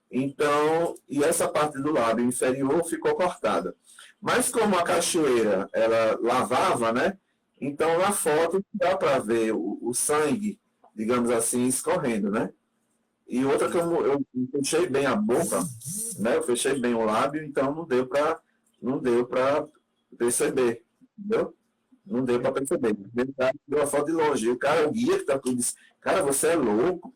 Speaker 1: Então, e essa parte do lábio inferior ficou cortada. Mas como a cachoeira, ela lavava, né? Então na foto dá para ver o sangue, digamos assim, escorrendo, né? E outra que eu fechei bem a boca, né? Eu fechei bem o lábio, então não deu para perceber, entendeu? Não deu para perceber. Deu a foto de longe. E o cara, o guia que tá tudo disse, cara, você é louco.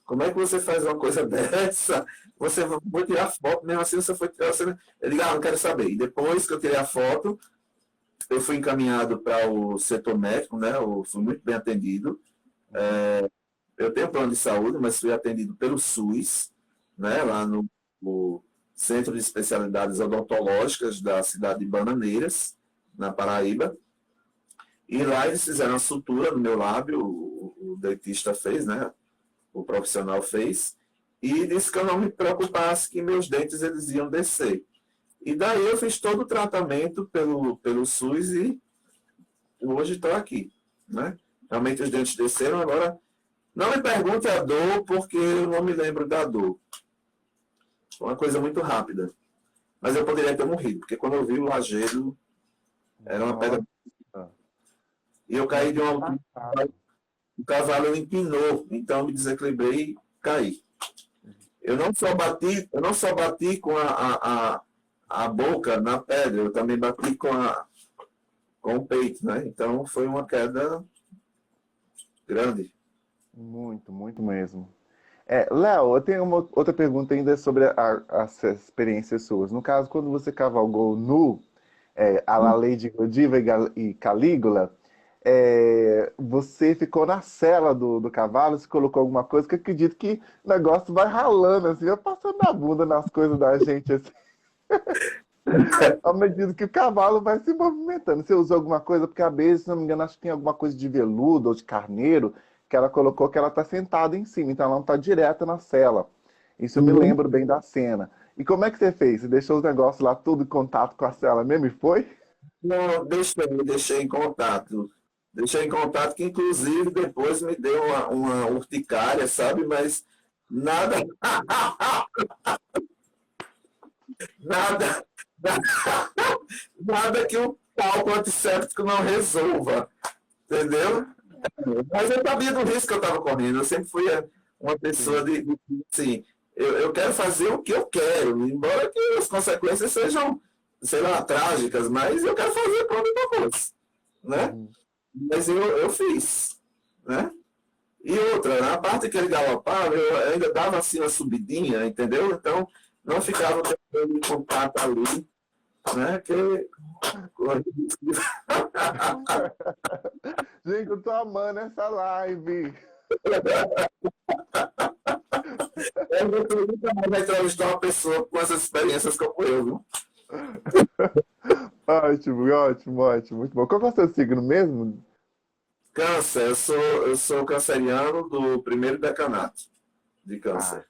Speaker 1: Como é que você faz uma coisa dessa? Você foi tirar foto, mesmo assim você foi tirar. Eu digo, não quero saber. E depois que eu tirei a foto, eu fui encaminhado para o setor médico, né? Eu fui muito bem atendido. Eu tenho plano de saúde, mas fui atendido pelo SUS, né? Lá no Centro de Especialidades Odontológicas da cidade de Bananeiras, na Paraíba. E lá eles fizeram a sutura no meu lábio, o dentista fez, né? O profissional fez, e disse que eu não me preocupasse que meus dentes eles iam descer. E daí eu fiz todo o tratamento pelo SUS e hoje estou aqui. Né? Realmente os dentes desceram, agora não me pergunte a dor, porque eu não me lembro da dor. Foi uma coisa muito rápida. Mas eu poderia ter morrido, porque quando eu vi o lajedo, era uma pedra.
Speaker 2: Nossa,
Speaker 1: E eu caí de uma altura,
Speaker 2: passado.
Speaker 1: o cavalo empinou, então eu me desequilibrei e caí. Eu não só bati com a boca na pedra, eu também bati com o peito, né? Então foi uma queda grande.
Speaker 2: Muito, muito mesmo. Léo, eu tenho uma outra pergunta ainda sobre as experiências suas. No caso, quando você cavalgou nu, a la Lady Godiva e Calígula, você ficou na sela do cavalo, se colocou alguma coisa, que eu acredito que o negócio vai ralando, assim, vai passando a bunda nas coisas da gente, assim, à medida que o cavalo vai se movimentando. Você usou alguma coisa, porque a Beza, se não me engano, acho que tem alguma coisa de veludo ou de carneiro, que ela colocou que ela está sentada em cima, então ela não está direto na sela. Isso eu me
Speaker 1: Uhum.
Speaker 2: lembro bem da cena. E como é que você fez? Você deixou os negócios lá tudo em contato com a cela mesmo e foi?
Speaker 1: Não, deixei em contato. Deixei em contato que, inclusive, depois me deu uma urticária, sabe? Mas nada, nada, nada que o palco antisséptico não resolva, entendeu? Mas eu sabia do risco que eu estava correndo. Eu sempre fui uma pessoa assim, eu quero fazer o que eu quero, embora que as consequências sejam, sei lá, trágicas, mas eu quero fazer para o meu moço, né?
Speaker 2: Uhum.
Speaker 1: Mas eu fiz, né? E outra, na parte que ele galopava, eu ainda dava assim uma subidinha, entendeu? Então, não ficava tentando contato ali, né? Que
Speaker 2: Gente, eu tô amando essa live.
Speaker 1: eu nunca mais vai entrevistar uma pessoa com essas experiências como eu, viu?
Speaker 2: Ótimo, ótimo, ótimo. Muito bom. Qual que é o seu signo mesmo?
Speaker 1: Câncer, eu sou canceriano do primeiro decanato de
Speaker 2: Ah,
Speaker 1: câncer.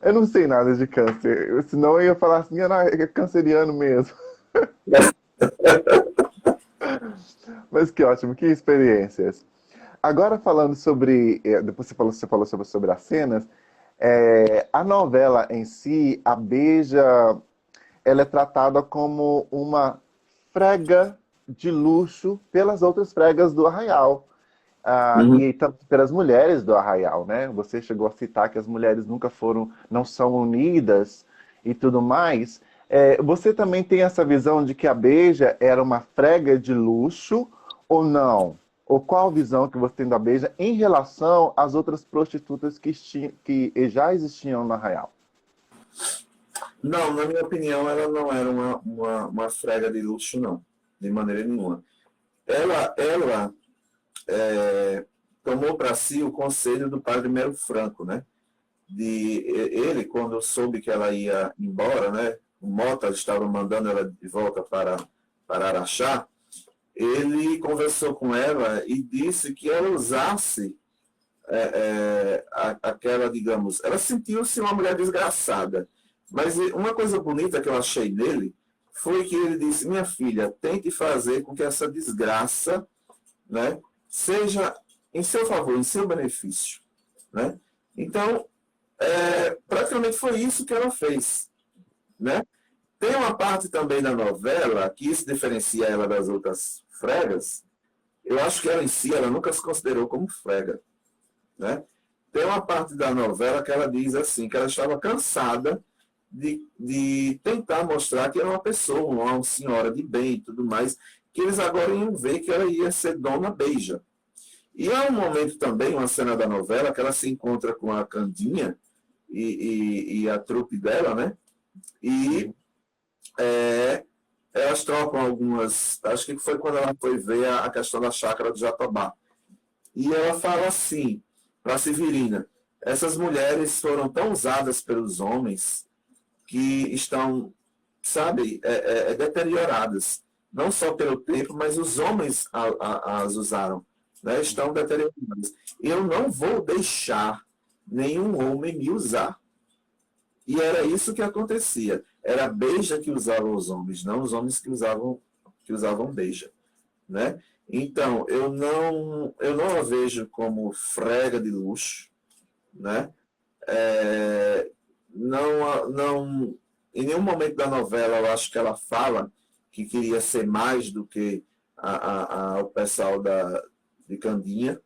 Speaker 2: eu não sei nada de câncer. Senão eu ia falar assim, ah, não, é canceriano mesmo. Mas que ótimo, que experiências. Agora falando sobre, depois você falou sobre as cenas, a novela em si, a Beija, ela é tratada como uma frega de luxo pelas outras fregas do Arraial.
Speaker 1: Uhum.
Speaker 2: E tanto pelas mulheres do Arraial, né? Você chegou a citar que as mulheres nunca foram, não são unidas e tudo mais. Você também tem essa visão de que a Beija era uma frega de luxo ou não? Ou qual a visão que você tem da Beija em relação às outras prostitutas que já existiam no Arraial?
Speaker 1: Não, na minha opinião, ela não era uma frega de luxo, não, de maneira nenhuma. Ela tomou para si o conselho do padre Mero Franco, né? Ele, quando soube que ela ia embora, né? O Mota estava mandando ela de volta para Araxá, ele conversou com ela e disse que ela usasse aquela, digamos, ela sentiu-se uma mulher desgraçada. Mas uma coisa bonita que eu achei nele foi que ele disse: minha filha, tente fazer com que essa desgraça, né, seja em seu favor, em seu benefício, né? Então, praticamente foi isso que ela fez, né? Tem uma parte também da novela que isso diferencia ela das outras fregas. Eu acho que ela em si, ela nunca se considerou como frega, né? Tem uma parte da novela que ela diz assim, que ela estava cansada de tentar mostrar que era uma pessoa, uma senhora de bem e tudo mais, que eles agora iam ver que ela ia ser Dona Beija. E há um momento também, uma cena da novela, que ela se encontra com a Candinha e a trupe dela, né? E
Speaker 2: Uhum.
Speaker 1: é, elas trocam algumas. Acho que foi quando ela foi ver a questão da chácara do Jatobá. E ela fala assim, para a Severina: essas mulheres foram tão usadas pelos homens que estão, sabe, deterioradas. Não só pelo tempo, mas os homens as usaram, né? Estão deterioradas. Eu não vou deixar nenhum homem me usar. E era isso que acontecia. Era a beija que usavam os homens, não os homens que usavam beija, né? Então, eu não a vejo como frega de luxo, né? Não, em nenhum momento da novela eu acho que ela fala que queria ser mais do que o pessoal de Candinha,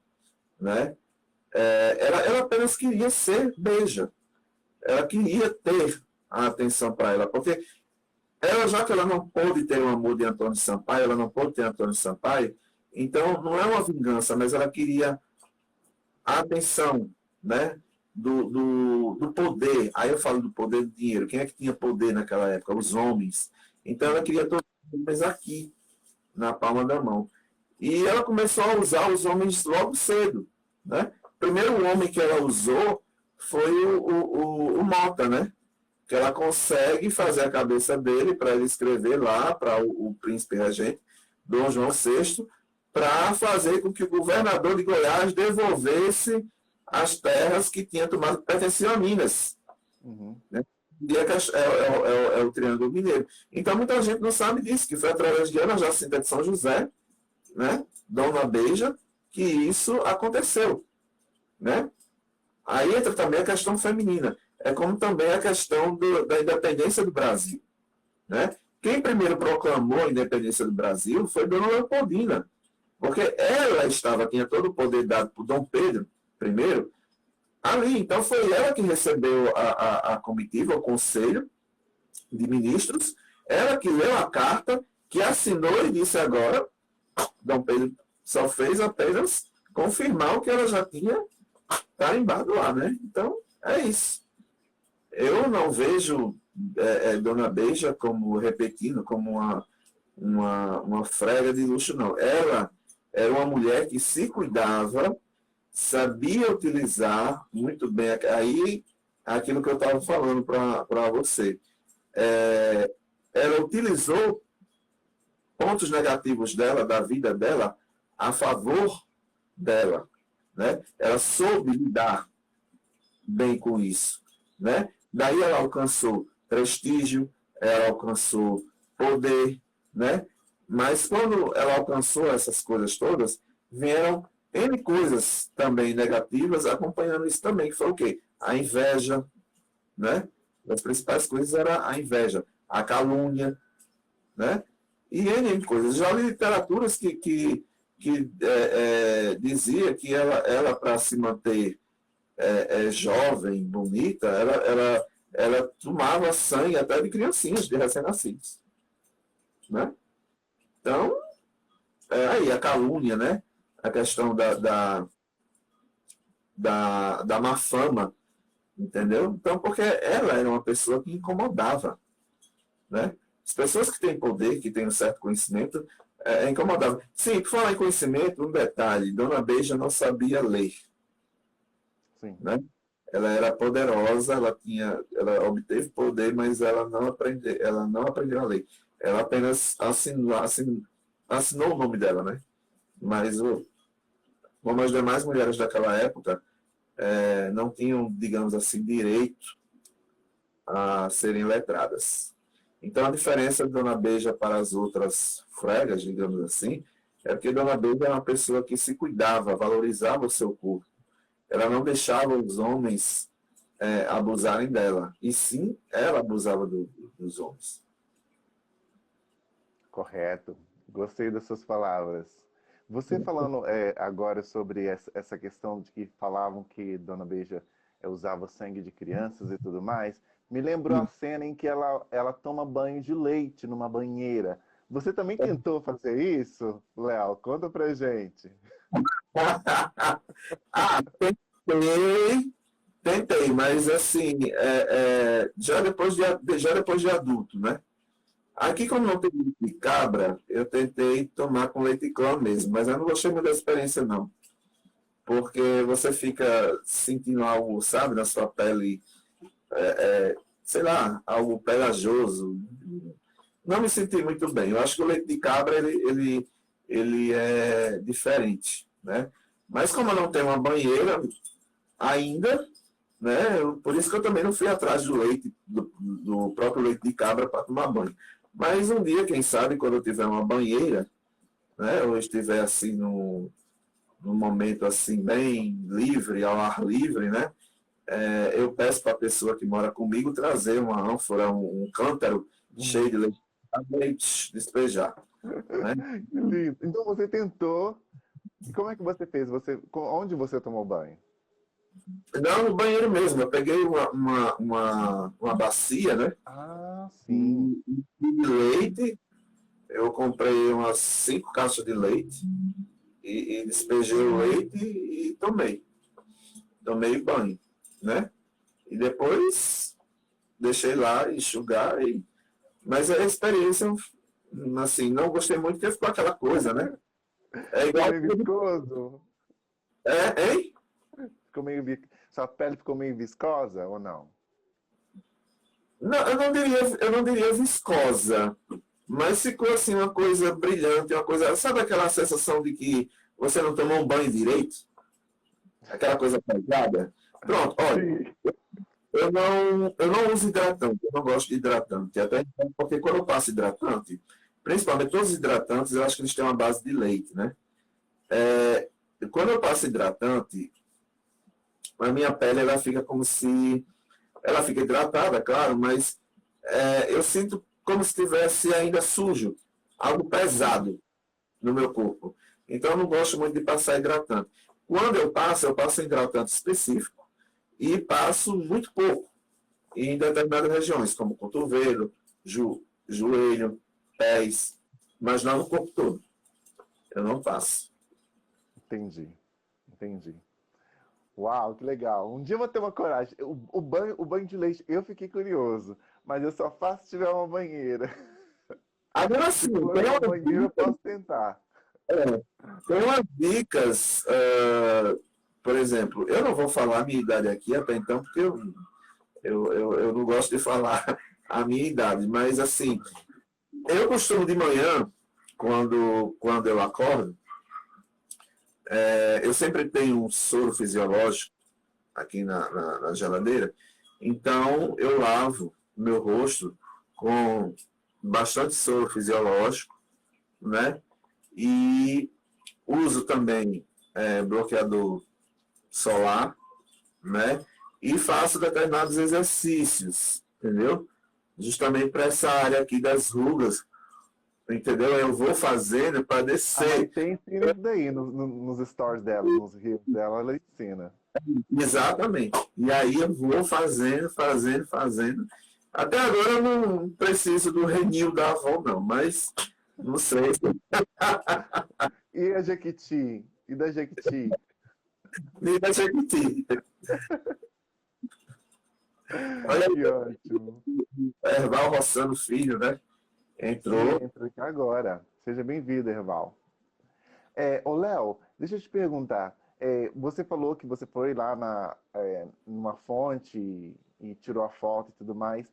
Speaker 1: né? Ela apenas queria ser beija, ela queria ter a atenção para ela, porque ela, já que ela não pôde ter o amor de Antônio Sampaio, ela não pôde ter Antônio Sampaio, então não é uma vingança, mas ela queria a atenção, né? Do poder. Aí eu falo do poder do dinheiro. Quem é que tinha poder naquela época? Os homens. Então ela queria todos os homens aqui, na palma da mão. E ela começou a usar os homens logo cedo, né? O primeiro homem que ela usou foi o Mota, né? Que ela consegue fazer a cabeça dele para ele escrever lá para o príncipe regente, Dom João VI, para fazer com que o governador de Goiás devolvesse as terras que tinha tomado, pertenciam a Minas.
Speaker 2: Uhum.
Speaker 1: Né? E é o Triângulo Mineiro. Então, muita gente não sabe disso, que foi através de Ana Jacinta de São José, né? Dona Beija, que isso aconteceu, né? Aí entra também a questão feminina. É como também a questão da independência do Brasil, né? quem primeiro proclamou a independência do Brasil foi Dona Leopoldina, porque ela tinha todo o poder dado por Dom Pedro I ali. Então foi ela que recebeu a comitiva, o conselho de ministros, ela que leu a carta, que assinou e disse agora, Dom Pedro só fez apenas confirmar o que ela já tinha carimbado lá, né? Então, é isso. Eu não vejo Dona Beija como, repetindo, como uma frega de luxo, não. Ela era uma mulher que se cuidava, sabia utilizar muito bem, aí aquilo que eu estava falando para você. Ela utilizou pontos negativos dela, da vida dela, a favor dela, né? Ela soube lidar bem com isso, né? Daí ela alcançou prestígio, ela alcançou poder, né? Mas quando ela alcançou essas coisas todas, vieram N coisas também negativas acompanhando isso também, que foi o quê? A inveja, né? As principais coisas era a inveja, a calúnia, né? E N coisas. Já li literaturas que dizia que ela para se manter jovem, bonita, ela tomava sangue até de criancinhas, de recém-nascidos, né? Então, aí a calúnia, né? A questão da má fama, entendeu? Então, porque ela era uma pessoa que incomodava, né? As pessoas que têm poder, que têm um certo conhecimento, incomodavam. Sim, por falar em conhecimento, um detalhe, Dona Beija não sabia ler,
Speaker 2: Sim.
Speaker 1: né? Ela era poderosa, ela obteve poder, mas ela não aprendeu a ler. Ela apenas assinou o nome dela, né? Mas, como as demais mulheres daquela época, não tinham, digamos assim, direito a serem letradas. Então, a diferença de Dona Beija para as outras fregas, digamos assim, é que Dona Beija era uma pessoa que se cuidava, valorizava o seu corpo. Ela não deixava os homens abusarem dela. E sim, ela abusava dos homens.
Speaker 2: Correto. Gostei das suas palavras. Você falando agora sobre essa questão de que falavam que Dona Beija usava sangue de crianças e tudo mais, me lembrou a cena em que ela toma banho de leite numa banheira. Você também tentou fazer isso, Léo? Conta pra gente.
Speaker 1: Tentei, mas assim, já depois de adulto, né? Aqui, como não tem leite de cabra, eu tentei tomar com leite clã mesmo, mas eu não gostei muito da experiência, não. Porque você fica sentindo algo, sabe, na sua pele, sei lá, algo pegajoso. Não me senti muito bem. Eu acho que o leite de cabra, ele é diferente, né? Mas como eu não tenho uma banheira ainda, né? Por isso que eu também não fui atrás do leite, do próprio leite de cabra para tomar banho. Mas um dia, quem sabe, quando eu tiver uma banheira, né? Ou estiver assim num momento assim bem livre, ao ar livre, né? Eu peço para a pessoa que mora comigo trazer uma ânfora, um cântaro cheio de leite, despejar, né?
Speaker 2: Que lindo. Então você tentou. E como é que você fez? Onde você tomou banho?
Speaker 1: Não, no banheiro mesmo. Eu peguei uma bacia, né?
Speaker 2: Ah, sim.
Speaker 1: De leite. Eu comprei umas 5 caixas de leite e despejei o leite e tomei. Tomei banho, né? E depois deixei lá enxugar. Mas a experiência, assim, não gostei muito porque ficou aquela coisa, né? É
Speaker 2: Ficou
Speaker 1: igual.
Speaker 2: meio viscoso?
Speaker 1: Hein?
Speaker 2: Sua pele ficou meio viscosa ou não?
Speaker 1: Não, eu não diria viscosa, mas ficou assim uma coisa brilhante, uma coisa. Sabe aquela sensação de que você não tomou um banho direito? Aquela coisa pesada? Pronto, olha,
Speaker 2: Sim.
Speaker 1: eu não uso hidratante, eu não gosto de hidratante. Até então, porque quando eu passo hidratante, principalmente todos os hidratantes, eu acho que eles têm uma base de leite, né? Quando eu passo hidratante, a minha pele ela fica como se. Ela fica hidratada, claro, mas eu sinto como se estivesse ainda sujo, algo pesado no meu corpo. Então, eu não gosto muito de passar hidratante. Quando eu passo hidratante específico e passo muito pouco em determinadas regiões, como cotovelo, joelho, pés, mas não no corpo todo. Eu não passo.
Speaker 2: Entendi, entendi. Uau, que legal. Um dia eu vou ter uma coragem. O banho de leite, eu fiquei curioso, mas eu só faço se tiver uma banheira.
Speaker 1: Agora
Speaker 2: Se
Speaker 1: sim,
Speaker 2: for uma banheira, eu posso tentar.
Speaker 1: tem umas dicas, por exemplo, eu não vou falar a minha idade aqui até então, porque eu não gosto de falar a minha idade, mas assim, eu costumo de manhã, quando eu acordo, eu sempre tenho um soro fisiológico aqui na geladeira, então eu lavo meu rosto com bastante soro fisiológico, né? E uso também bloqueador solar, né? E faço determinados exercícios, entendeu? Justamente para essa área aqui das rugas, entendeu? Eu vou fazendo para
Speaker 2: A
Speaker 1: descer.
Speaker 2: Maitê ensina isso daí nos stories dela, nos reels dela, ela ensina.
Speaker 1: Exatamente. E aí eu vou fazendo, fazendo, fazendo. Até agora eu não preciso do renil da avó, não, mas não sei.
Speaker 2: E a Jequiti? E da Jequiti?
Speaker 1: Me deixa repetir. Olha
Speaker 2: Que
Speaker 1: aí,
Speaker 2: ótimo.
Speaker 1: Erval Roçano Filho, né?
Speaker 2: Sim,
Speaker 1: Entrou.
Speaker 2: entra aqui agora. Seja bem-vindo, Erval. Ô, Léo, deixa eu te perguntar. Você falou que você foi lá numa fonte e tirou a foto e tudo mais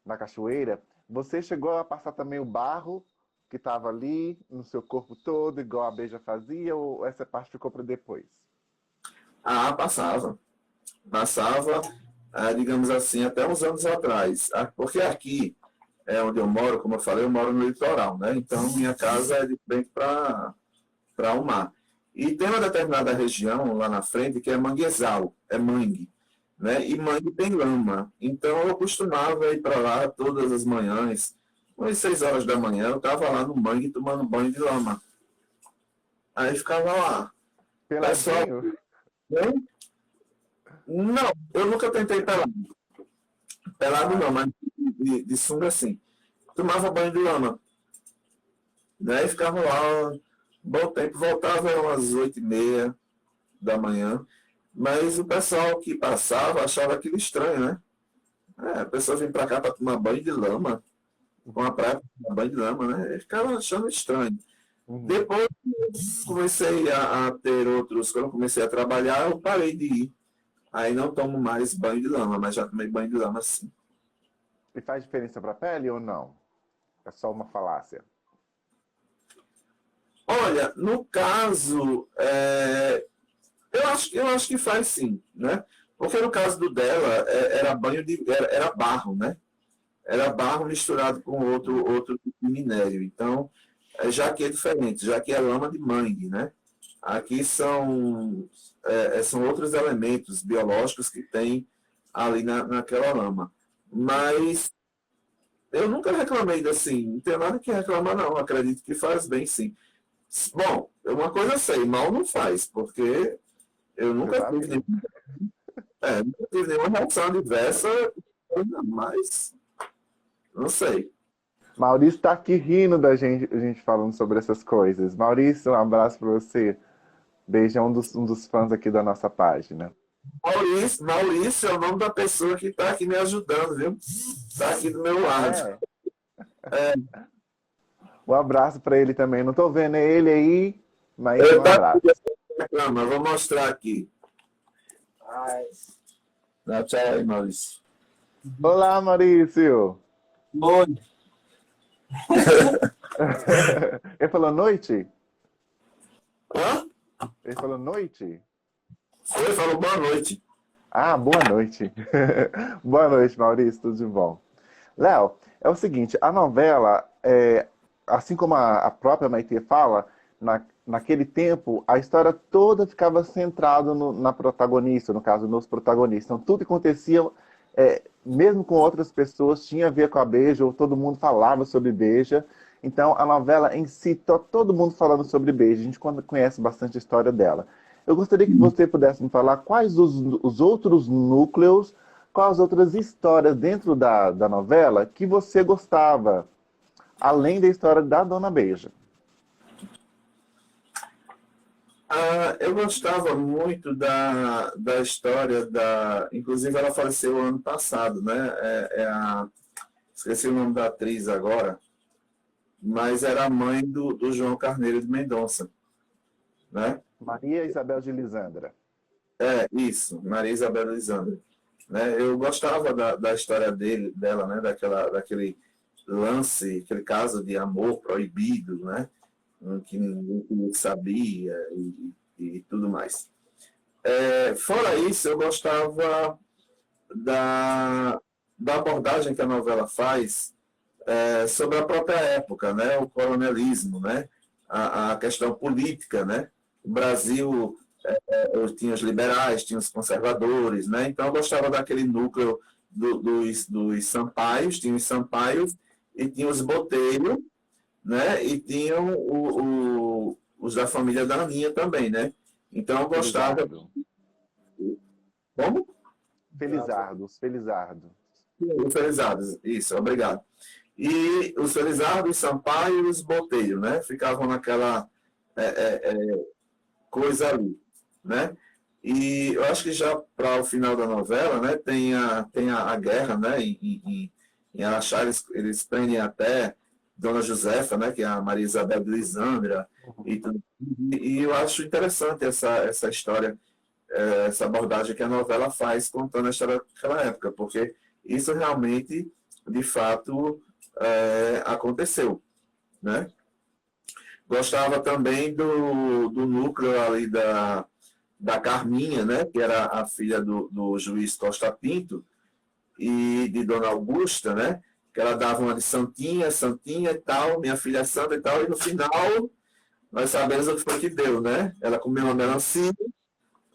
Speaker 2: na cachoeira. Você chegou a passar também o barro que estava ali no seu corpo todo, igual a Beija fazia, ou essa parte ficou para depois?
Speaker 1: Ah, passava. Passava, digamos assim, até uns anos atrás. Porque aqui é onde eu moro, como eu falei, eu moro no litoral, né? Então minha casa é de frente para o mar. E tem uma determinada região lá na frente que é manguezal, é mangue, né? E mangue tem lama. Então eu costumava ir para lá todas as manhãs, umas 6 horas da manhã, eu estava lá no mangue tomando banho de lama. Aí ficava lá. Pessoal,
Speaker 2: Peladinho?
Speaker 1: né? Não, eu nunca tentei pelado. Pelado
Speaker 2: Ah,
Speaker 1: não, mas de sunga assim. Tomava banho de lama, né? E ficava lá um bom tempo, voltava umas 8h30 da manhã. Mas o pessoal que passava achava aquilo estranho, né? A pessoa vem para cá para tomar banho de lama, com a praia para tomar banho de lama, né? Eu ficava achando estranho.
Speaker 2: uhum.
Speaker 1: Depois comecei a ter outros, quando eu comecei a trabalhar, eu parei de ir. Aí não tomo mais banho de lama, mas já tomei banho de lama sim.
Speaker 2: E faz diferença para a pele ou não? É só uma falácia.
Speaker 1: Olha, no caso, eu acho que faz sim, né? Porque no caso do dela, era banho era barro, né? Era barro misturado com outro tipo de minério. Então, já que é diferente, já que é lama de mangue, né? Aqui são outros elementos biológicos que tem ali naquela lama. Mas eu nunca reclamei assim, não tem nada que reclamar, não. Acredito que faz bem, sim. Bom, uma coisa eu sei, mal não faz, porque eu nunca tive,
Speaker 2: Exatamente.
Speaker 1: nunca tive nenhuma reação adversa, mas não sei.
Speaker 2: Maurício está aqui rindo da gente, a gente falando sobre essas coisas. Maurício, um abraço para você. Beijão um dos fãs aqui da nossa página.
Speaker 1: Maurício é o nome da pessoa que está aqui me ajudando, viu? Está aqui do meu
Speaker 2: Ah,
Speaker 1: lado.
Speaker 2: é? Um abraço para ele também. Não estou vendo ele aí, mas
Speaker 1: Eu
Speaker 2: um
Speaker 1: tá
Speaker 2: abraço.
Speaker 1: reclamando, vou mostrar aqui. Dá tchau aí, Maurício.
Speaker 2: Olá, Maurício.
Speaker 3: Oi,
Speaker 2: Ele falou noite?
Speaker 1: Hã?
Speaker 2: Ele falou noite?
Speaker 1: Foi, falou boa noite.
Speaker 2: Ah, boa noite. Boa noite, Maurício. Tudo de bom? Léo, é o seguinte, a novela, assim como a própria Maitê fala, naquele tempo, a história toda ficava centrada na protagonista, no caso, nos protagonistas. Então, tudo que acontecia mesmo com outras pessoas, tinha a ver com a Beija, ou todo mundo falava sobre Beija. Então, a novela em si, todo mundo falando sobre Beija. A gente conhece bastante a história dela. Eu gostaria que você pudesse me falar quais os outros núcleos, quais outras histórias dentro da novela que você gostava, além da história da Dona Beija.
Speaker 1: Eu gostava muito da história da. Inclusive, ela faleceu ano passado, né? Esqueci o nome da atriz agora, mas era a mãe do João Carneiro de Mendonça, né?
Speaker 2: Maria Isabel de Lisandra.
Speaker 1: Isso, Maria Isabel Lisandra. Né? Eu gostava da história dela, né? Daquele lance, aquele caso de amor proibido, né? Que ninguém sabia e tudo mais. Fora isso, eu gostava da, da abordagem que a novela faz sobre a própria época, né? O coronelismo, né? A questão política, né? O Brasil tinha os liberais, tinha os conservadores, né? Então eu gostava daquele núcleo dos Sampaios, tinha os Sampaios e tinha os Botelho, né? E tinham os da família da Aninha também, né? Então eu gostava.
Speaker 2: Felizardo.
Speaker 1: Como?
Speaker 2: Felizardo, Felizardo.
Speaker 1: Os Felizados, isso, obrigado. E os Felizados, Sampaio e os Botelho, né? Ficavam naquela coisa ali, né? E eu acho que já para o final da novela, né, tem a guerra, né? Em Araxá, eles prendem até Dona Josefa, né, que é a Maria Isabel de Lisandra, e, tudo. E eu acho interessante essa história, essa abordagem que a novela faz contando a história daquela época, porque isso realmente, de fato, aconteceu, né? Gostava também do núcleo ali da Carminha, né, que era a filha do juiz Costa Pinto, e de Dona Augusta, né, que ela dava uma de Santinha, Santinha e tal, minha filha é santa e tal, e no final nós sabemos o que foi que deu, né? Ela comeu uma melancia,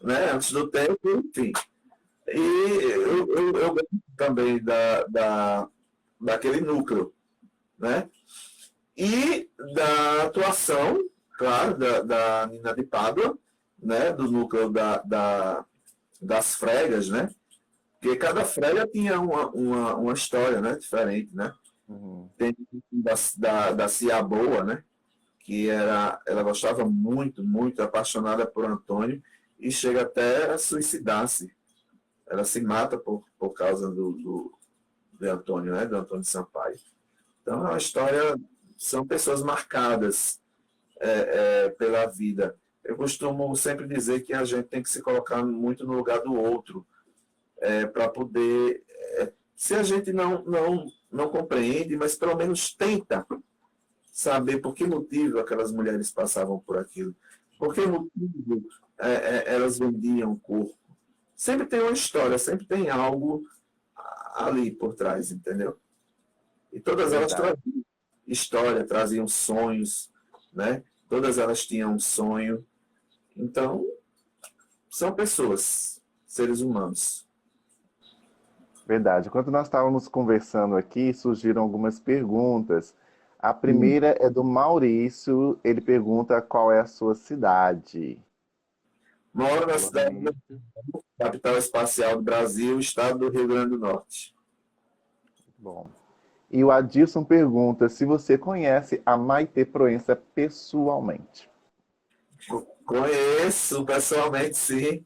Speaker 1: né, antes do tempo, enfim. E eu gosto também daquele núcleo, né? E da atuação, claro, da Nina de Pádua, né? Do núcleo das fregas, né? Porque cada frega tinha uma história, né? Diferente, né?
Speaker 2: Uhum.
Speaker 1: Tem da Cia Boa, né? Que ela gostava muito, muito, apaixonada por Antônio, e chega até a suicidar-se. Ela se mata por causa de Antônio, né? Do Antônio Sampaio. Então, é uma história, são pessoas marcadas pela vida. Eu costumo sempre dizer que a gente tem que se colocar muito no lugar do outro, para poder. Se a gente não compreende, mas pelo menos tenta saber por que motivo aquelas mulheres passavam por aquilo, por que motivo elas vendiam o corpo. Sempre tem uma história, sempre tem algo ali por trás, entendeu? E todas elas
Speaker 2: Verdade.
Speaker 1: traziam história, traziam sonhos, né? Todas elas tinham um sonho. Então, são pessoas, seres humanos.
Speaker 2: Verdade. Enquanto nós estávamos conversando aqui, surgiram algumas perguntas. A primeira é do Maurício. Ele pergunta qual é a sua cidade.
Speaker 1: Moro na
Speaker 2: Boa
Speaker 1: cidade,
Speaker 2: noite.
Speaker 1: capital espacial do Brasil, estado do Rio Grande do Norte.
Speaker 2: Bom. E o Adilson pergunta se você conhece a Maitê Proença pessoalmente.
Speaker 1: Conheço pessoalmente, sim.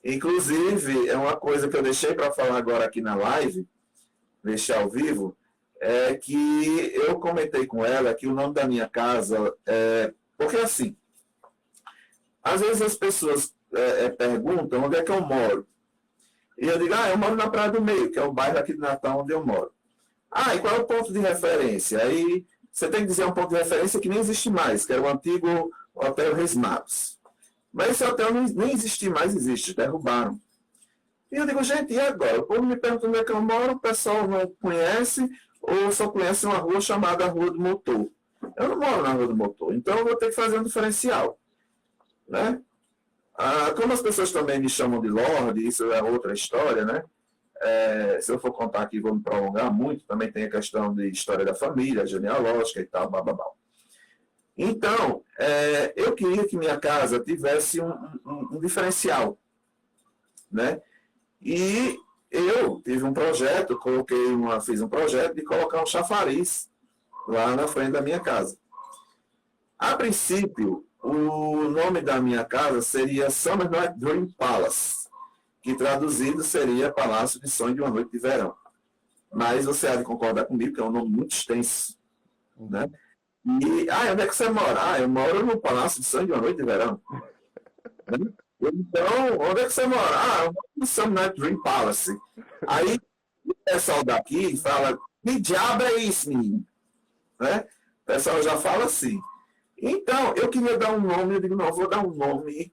Speaker 1: Inclusive, é uma coisa que eu deixei para falar agora aqui na live, deixei ao vivo, é que eu comentei com ela que o nome da minha casa é. Porque assim, às vezes as pessoas perguntam onde é que eu moro. E eu digo, eu moro na Praia do Meio, que é o bairro aqui de Natal onde eu moro. E qual é o ponto de referência? Aí você tem que dizer um ponto de referência que nem existe mais, que era o antigo Hotel Reis Magos. Mas esse hotel nem existe mais, existe, derrubaram. E eu digo, gente, e agora? O povo me pergunta onde é que eu moro, o pessoal não conhece, ou só conhece uma rua chamada Rua do Motor. Eu não moro na Rua do Motor, então eu vou ter que fazer um diferencial, né? Como as pessoas também me chamam de Lorde, isso é outra história, né? se eu for contar aqui, vou me prolongar muito, também tem a questão de história da família, genealógica e tal, bababá. Então, eu queria que minha casa tivesse um diferencial, né? E eu tive um projeto, fiz um projeto de colocar um chafariz lá na frente da minha casa. A princípio, o nome da minha casa seria Summer Night Dream Palace, que traduzido seria Palácio de Sonho de uma Noite de Verão. Mas você há de concordar comigo que é um nome muito extenso, né? E, onde é que você mora? Eu moro no Palácio de Sonho de uma Noite de Verão. Então, onde é que você mora? Eu moro no Summer Night Dream Palace. Aí, o pessoal daqui fala, que diabo é isso, menino? Né? O pessoal já fala assim. Então, eu queria dar um nome, eu digo, não, eu vou dar um nome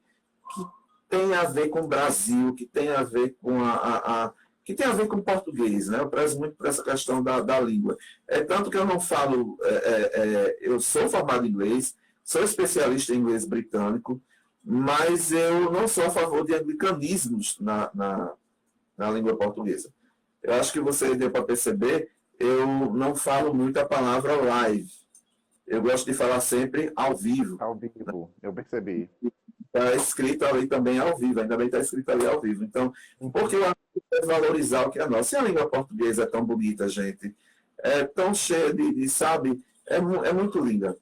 Speaker 1: que tem a ver com o Brasil, que tem a ver com que tem a ver com o português, né? Eu prezo muito por essa questão da língua. Tanto que eu não falo, eu sou formado em inglês, sou especialista em inglês britânico, mas eu não sou a favor de anglicanismos na língua portuguesa. Eu acho que você deu para perceber, eu não falo muito a palavra live. Eu gosto de falar sempre ao vivo.
Speaker 2: Ao vivo, eu percebi.
Speaker 1: Está escrito ali também ao vivo, ainda bem está escrito ali ao vivo. Então, porque eu acho que é valorizar o que é nosso. E a língua portuguesa é tão bonita, gente. É tão cheia sabe, é muito linda.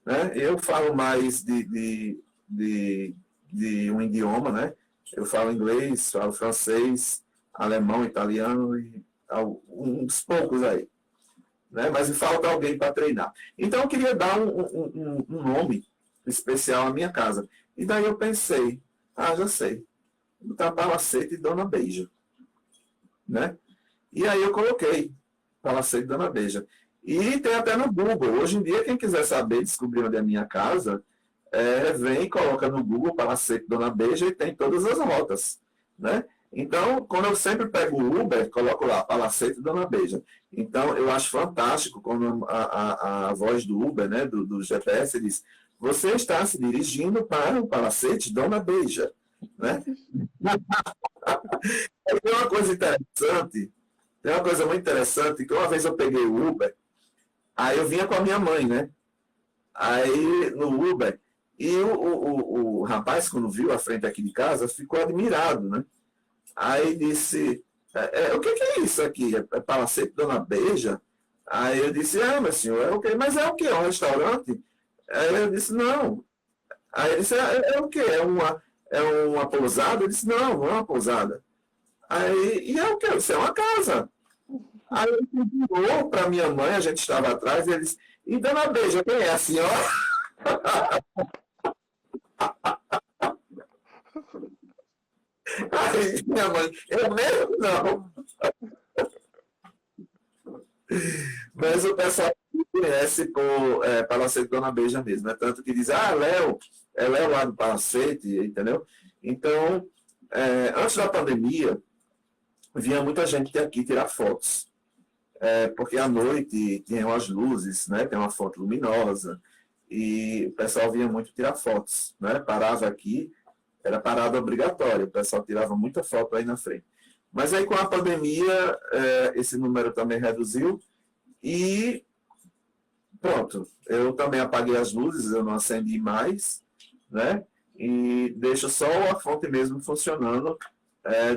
Speaker 1: Né? Eu falo mais de um idioma, né? Eu falo inglês, falo francês, alemão, italiano e uns poucos aí. Né? Mas me falta alguém para treinar. Então eu queria dar um nome especial à minha casa. E daí eu pensei, já sei, botar Palacete e Dona Beija. Né? E aí eu coloquei Palacete e Dona Beija. E tem até no Google. Hoje em dia, quem quiser saber, descobrir onde é a minha casa, vem e coloca no Google Palacete Dona Beija e tem todas as rotas. Né? Então, quando eu sempre pego o Uber, coloco lá, Palacete Dona Beija. Então, eu acho fantástico quando a voz do Uber, né, do GPS, diz, você está se dirigindo para o Palacete Dona Beija. Né? Tem uma coisa interessante, tem uma coisa muito interessante, que uma vez eu peguei o Uber, aí eu vinha com a minha mãe, né? Aí, no Uber, e o rapaz, quando viu a frente aqui de casa, ficou admirado, né? Aí disse, o que é isso aqui? É Palacete Dona Beija? Aí eu disse, meu senhor, é o quê? Mas é o quê? É um restaurante? Aí eu disse, não. Aí ele disse, é o quê? É uma pousada? Eu disse, não, não é uma pousada. Aí, e é o quê? Isso é uma casa. Aí ele virou para minha mãe, a gente estava atrás, e ele disse, e Dona Beija, quem é a senhora? Aí minha mãe, eu mesmo não. Mas o pessoal conhece por Palacete Dona Beija mesmo, né? Tanto que diz, Léo, é Léo lá do Palacete, entendeu? Então, antes da pandemia, vinha muita gente aqui tirar fotos. Porque à noite tinham as luzes, né? Tem uma fonte luminosa, e o pessoal vinha muito tirar fotos, né? Parava aqui, era parada obrigatória, o pessoal tirava muita foto aí na frente. Mas aí com a pandemia, esse número também reduziu, e pronto, eu também apaguei as luzes, eu não acendi mais, né? E deixo só a fonte mesmo funcionando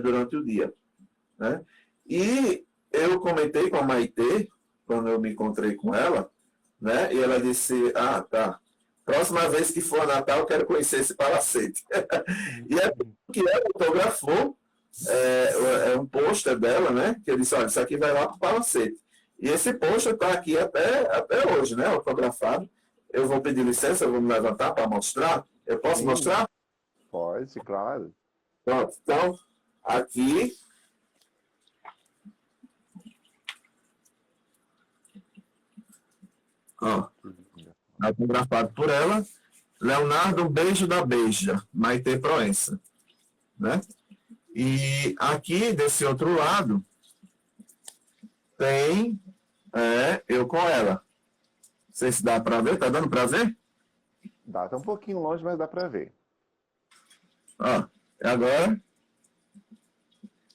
Speaker 1: durante o dia, né? E eu comentei com a Maitê, quando eu me encontrei com ela, né? E ela disse, tá, próxima vez que for Natal, eu quero conhecer esse palacete. E é que ela fotografou um pôster dela, né? Que eu disse, olha, isso aqui vai lá para o palacete. E esse pôster está aqui até hoje, né? Fotografado. Eu vou pedir licença, eu vou me levantar para mostrar. Eu posso mostrar?
Speaker 2: Pode, claro.
Speaker 1: Pronto, então, aqui... Ó, autografado por ela, Leonardo um Beijo da Beija, Maitê Proença, né? E aqui, desse outro lado, tem eu com ela. Não sei se dá para ver, tá dando para ver?
Speaker 2: Tá um pouquinho longe, mas dá para ver.
Speaker 1: Ó, agora,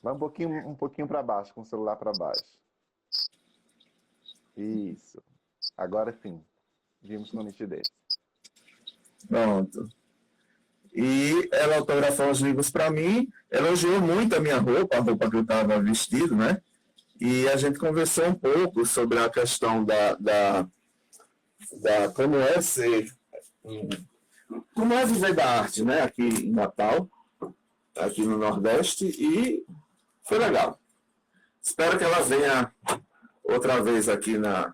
Speaker 2: Vai um pouquinho para baixo, com o celular para baixo. Isso. Agora sim, vimos com nitidez.
Speaker 1: Pronto. E ela autografou os livros para mim, elogiou muito a minha roupa, a roupa que eu estava vestido, né? E a gente conversou um pouco sobre a questão da como é ser, como é viver da arte, né? Aqui em Natal, aqui no Nordeste, e foi legal. Espero que ela venha outra vez aqui na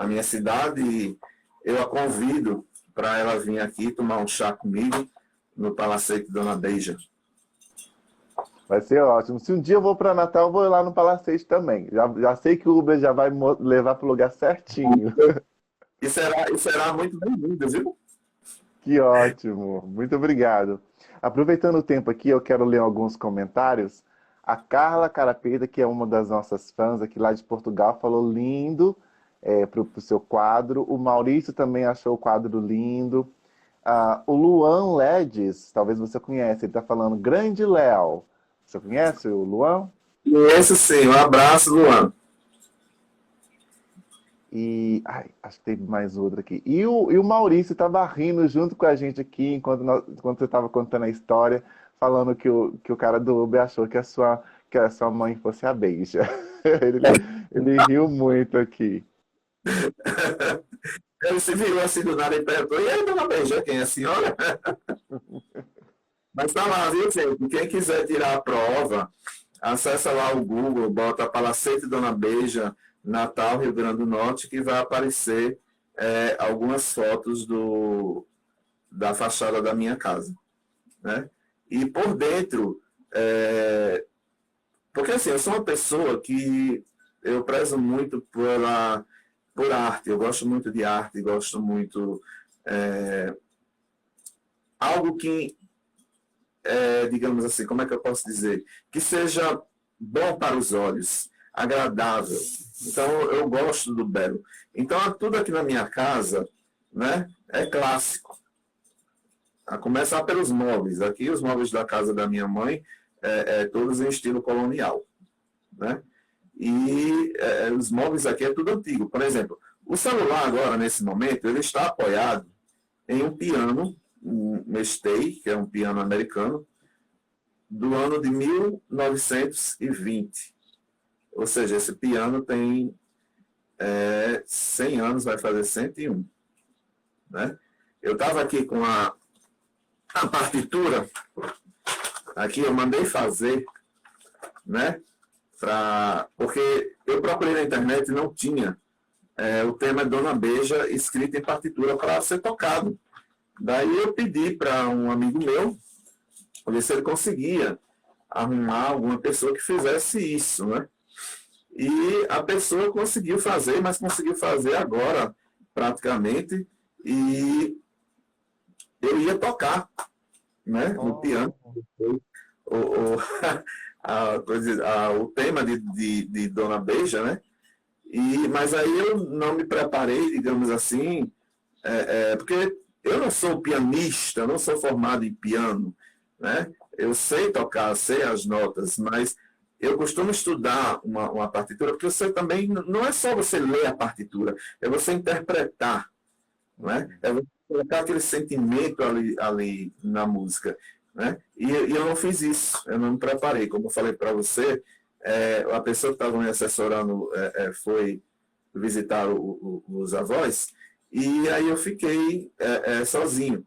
Speaker 1: minha cidade e eu a convido para ela vir aqui tomar um chá comigo no Palacete Dona Beija.
Speaker 2: Vai ser ótimo. Se um dia eu vou para Natal, eu vou lá no Palacete também. Já sei que o Uber já vai levar para o lugar certinho.
Speaker 1: E será muito bem-vindo, viu?
Speaker 2: Que ótimo. Muito obrigado. Aproveitando o tempo aqui, eu quero ler alguns comentários. A Carla Carapeda, que é uma das nossas fãs aqui lá de Portugal, falou lindo para o seu quadro. O Maurício também achou o quadro lindo. O Luan Ledes, talvez você conheça, ele está falando Grande Léo. Você conhece o Luan?
Speaker 1: Esse sim, um abraço, Luan.
Speaker 2: E acho que tem mais outro aqui. E o Maurício estava rindo junto com a gente aqui enquanto você estava contando a história, falando que o cara do Uber achou que a sua mãe fosse a Beija. Ele riu muito aqui.
Speaker 1: Ele se virou assim do nada e perguntou, e aí, Dona Beija, quem é a senhora? Mas tá lá, viu, gente? Quem quiser tirar a prova, acessa lá o Google, bota Palacete Dona Beija, Natal, Rio Grande do Norte, que vai aparecer algumas fotos da fachada da minha casa, né? E por dentro, porque assim, eu sou uma pessoa que eu prezo muito por arte, eu gosto muito de arte, gosto muito algo que digamos assim, como é que eu posso dizer? Que seja bom para os olhos, agradável. Então, eu gosto do belo. Então, tudo aqui na minha casa, né, é clássico. A começar pelos móveis. Aqui, os móveis da casa da minha mãe, todos em estilo colonial, né? E os móveis aqui é tudo antigo. Por exemplo, o celular agora, nesse momento, ele está apoiado em um piano, um Stay, que é um piano americano, do ano de 1920. Ou seja, esse piano tem 100 anos, vai fazer 101. Né? Eu estava aqui com a partitura, aqui eu mandei fazer, né? Porque eu procurei na internet e não tinha o tema Dona Beija escrito em partitura para ser tocado. Daí eu pedi para um amigo meu, ver se ele conseguia arrumar alguma pessoa que fizesse isso, né? E a pessoa conseguiu fazer, mas conseguiu fazer agora, praticamente, e eu ia tocar, né, no piano. O, o, o tema de Dona Beija, né? Mas aí eu não me preparei, digamos assim, porque eu não sou pianista, não sou formado em piano, né? Eu sei tocar, sei as notas, mas eu costumo estudar uma partitura, porque você também, não é só você ler a partitura, é você interpretar, não é? É você colocar aquele sentimento ali na música, né? E eu não fiz isso, eu não me preparei. Como eu falei para você, a pessoa que estava me assessorando foi visitar os avós, e aí eu fiquei sozinho.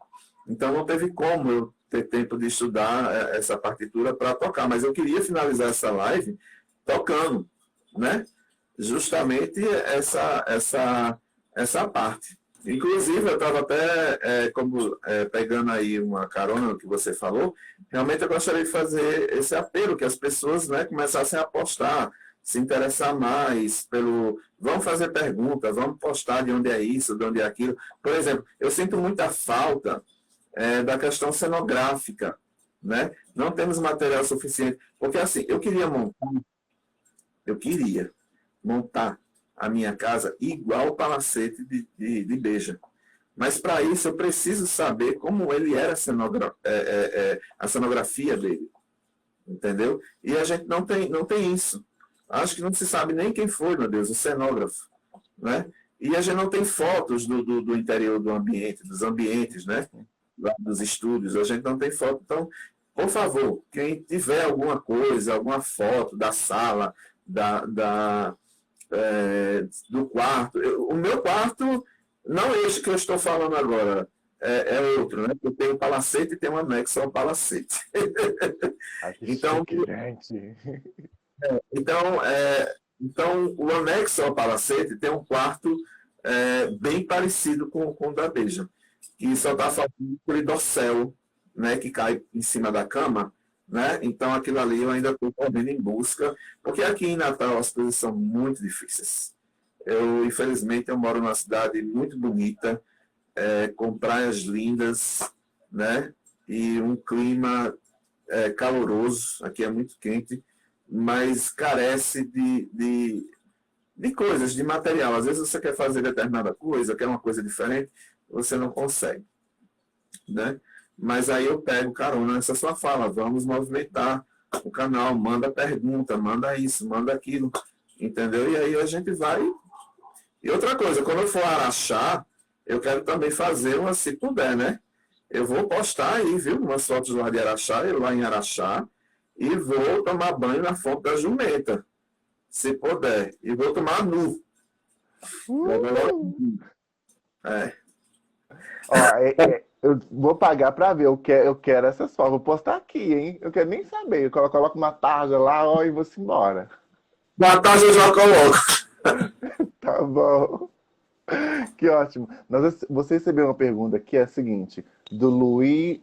Speaker 1: Então não teve como eu ter tempo de estudar essa partitura para tocar, mas eu queria finalizar essa live tocando, né? Justamente essa parte. Inclusive, eu estava até pegando aí uma carona no que você falou, realmente eu gostaria de fazer esse apelo, que as pessoas, né, começassem a apostar, se interessar mais pelo... Vamos fazer perguntas, vamos postar de onde é isso, de onde é aquilo. Por exemplo, eu sinto muita falta da questão cenográfica, né? Não temos material suficiente. Porque, assim, eu queria montar a minha casa igual o Palacete de Beja. Mas, para isso, eu preciso saber como ele era a cenografia dele. entendeu? E a gente não tem isso. Acho que não se sabe nem quem foi, meu Deus, o cenógrafo, né? E a gente não tem fotos do interior do ambiente, dos ambientes, né? Lá dos estúdios, a gente não tem foto. Então, por favor, quem tiver alguma coisa, alguma foto da sala, do quarto. O meu quarto, não é esse que eu estou falando agora, é outro, né? Eu tenho o palacete e tem um anexo ao palacete.
Speaker 2: Ah, que
Speaker 1: Então,
Speaker 2: chique, gente.
Speaker 1: então, então, o anexo ao palacete tem um quarto bem parecido com o da Beija, que só está faltando aquele dossel, né, que cai em cima da cama, né? Então, aquilo ali eu ainda estou correndo em busca, porque aqui em Natal as coisas são muito difíceis. Infelizmente, eu moro numa cidade muito bonita, com praias lindas, né? E um clima caloroso, aqui é muito quente, mas carece de coisas, de material. Às vezes você quer fazer determinada coisa, quer uma coisa diferente, você não consegue, né? Mas aí eu pego carona nessa sua fala, vamos movimentar o canal, manda pergunta, manda isso, manda aquilo, entendeu? E aí a gente vai. E outra coisa, quando eu for a Araxá, eu quero também fazer uma, se puder, né? Eu vou postar aí, viu, umas fotos lá de Araxá, eu lá em Araxá, e vou tomar banho na fonte da Jumenta, se puder. E vou tomar nu.
Speaker 2: Uh!
Speaker 1: É.
Speaker 2: Ó, eu vou pagar pra ver. Eu quero essas fotos. Vou postar aqui, hein? Eu quero nem saber. Eu coloco uma tarja lá, ó, e vou-se embora.
Speaker 1: Boa tarde, eu já coloco.
Speaker 2: Tá bom. Que ótimo. Você recebeu uma pergunta que é a seguinte, do Luiz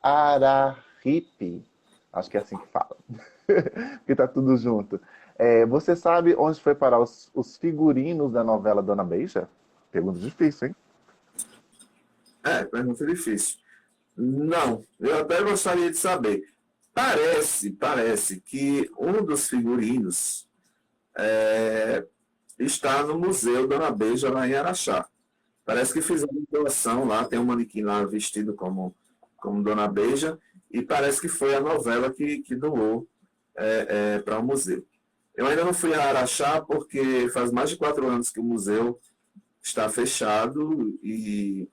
Speaker 2: Araripe. Acho que é assim que fala. Porque tá tudo junto. Você sabe onde foi parar os figurinos da novela Dona Beija? Pergunta difícil, hein?
Speaker 1: Pergunta difícil. Não, eu até gostaria de saber. Parece que um dos figurinos está no Museu Dona Beija, lá em Araxá. Parece que fizeram doação lá, tem um manequim lá vestido como Dona Beija, e parece que foi a novela que doou para o museu. Eu ainda não fui a Araxá porque faz mais de 4 anos que o museu está fechado e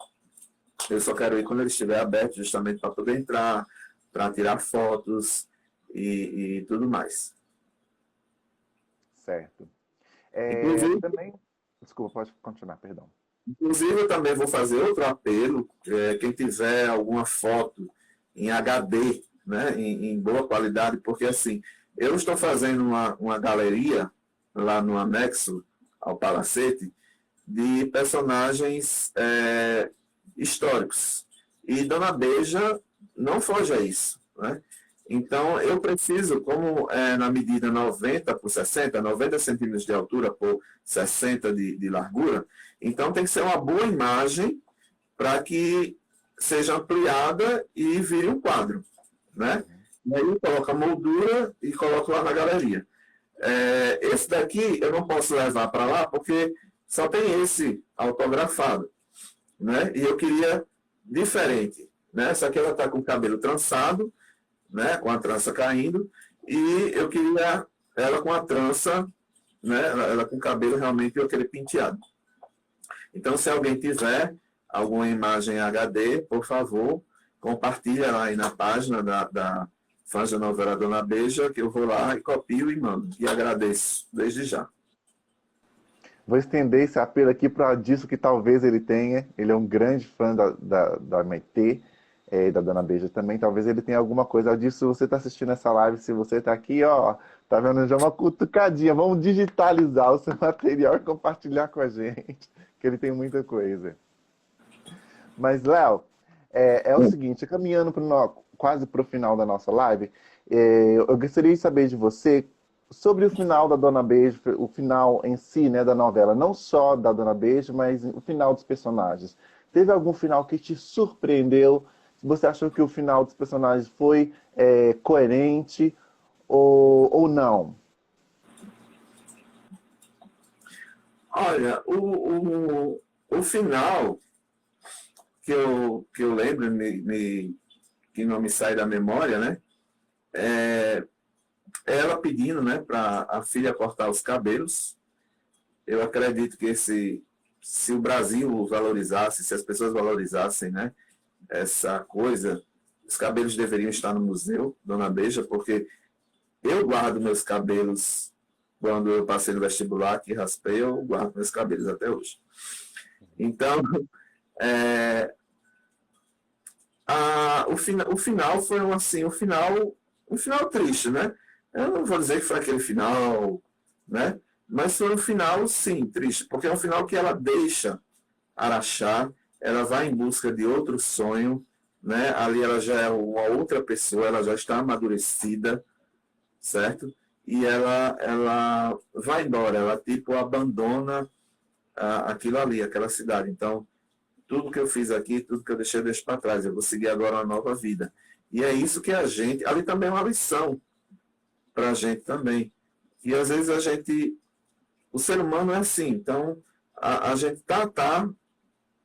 Speaker 1: eu só quero ir quando ele estiver aberto, justamente para poder entrar, para tirar fotos e tudo mais.
Speaker 2: Certo.
Speaker 1: Inclusive,
Speaker 2: Também. Desculpa, pode continuar, perdão.
Speaker 1: inclusive, eu também vou fazer outro apelo. Quem tiver alguma foto em HD, né, em boa qualidade, porque assim, eu estou fazendo uma galeria lá no anexo ao Palacete de personagens históricos. E Dona Beija não foge a isso, né? Então, eu preciso, como na medida 90 por 60, 90 centímetros de altura por 60 de largura, então tem que ser uma boa imagem para que seja ampliada e vire um quadro, né? E aí eu coloco a moldura e coloco lá na galeria. Esse daqui eu não posso levar para lá porque só tem esse autografado, né? E eu queria diferente, né? Essa aqui ela está com o cabelo trançado, né? Com a trança caindo, e eu queria ela com a trança, né? Ela com o cabelo realmente eu queria penteado. Então, se alguém tiver alguma imagem HD, por favor, compartilha lá aí na página da Fãs da Novela Dona Beija, que eu vou lá e copio e mando. E agradeço desde já.
Speaker 2: Vou estender esse apelo aqui para disso que talvez ele tenha. Ele é um grande fã da Maitê, da Dona Beija também. Talvez ele tenha alguma coisa disso. Se você está assistindo essa live, se você está aqui, ó, tá vendo já uma cutucadinha. Vamos digitalizar o seu material e compartilhar com a gente, que ele tem muita coisa. Mas, Léo, é o seguinte, caminhando quase para o final da nossa live, eu gostaria de saber de você sobre o final da Dona Beijo, o final em si, né, da novela, não só da Dona Beijo, mas o final dos personagens. Teve algum final que te surpreendeu? Você achou que o final dos personagens foi coerente ou não?
Speaker 1: Olha, o final que eu lembro, me que não me sai da memória, né? É ela pedindo, né, para a filha cortar os cabelos. Eu acredito que se o Brasil valorizasse, se as pessoas valorizassem, né, essa coisa, os cabelos deveriam estar no museu, Dona Beija, porque eu guardo meus cabelos quando eu passei no vestibular, que raspei, eu guardo meus cabelos até hoje. Então, é, o final foi assim, um final triste, né? Eu não vou dizer que foi aquele final, né? Mas foi um final, sim, triste, porque é um final que ela deixa Araxá, ela vai em busca de outro sonho, né? Ali ela já é uma outra pessoa, ela já está amadurecida, certo? E ela vai embora, ela tipo abandona aquilo ali, aquela cidade. Então, tudo que eu fiz aqui, tudo que eu deixo para trás, eu vou seguir agora uma nova vida. E é isso que a gente, ali também é uma lição para a gente também. E às vezes o ser humano é assim, então a gente tá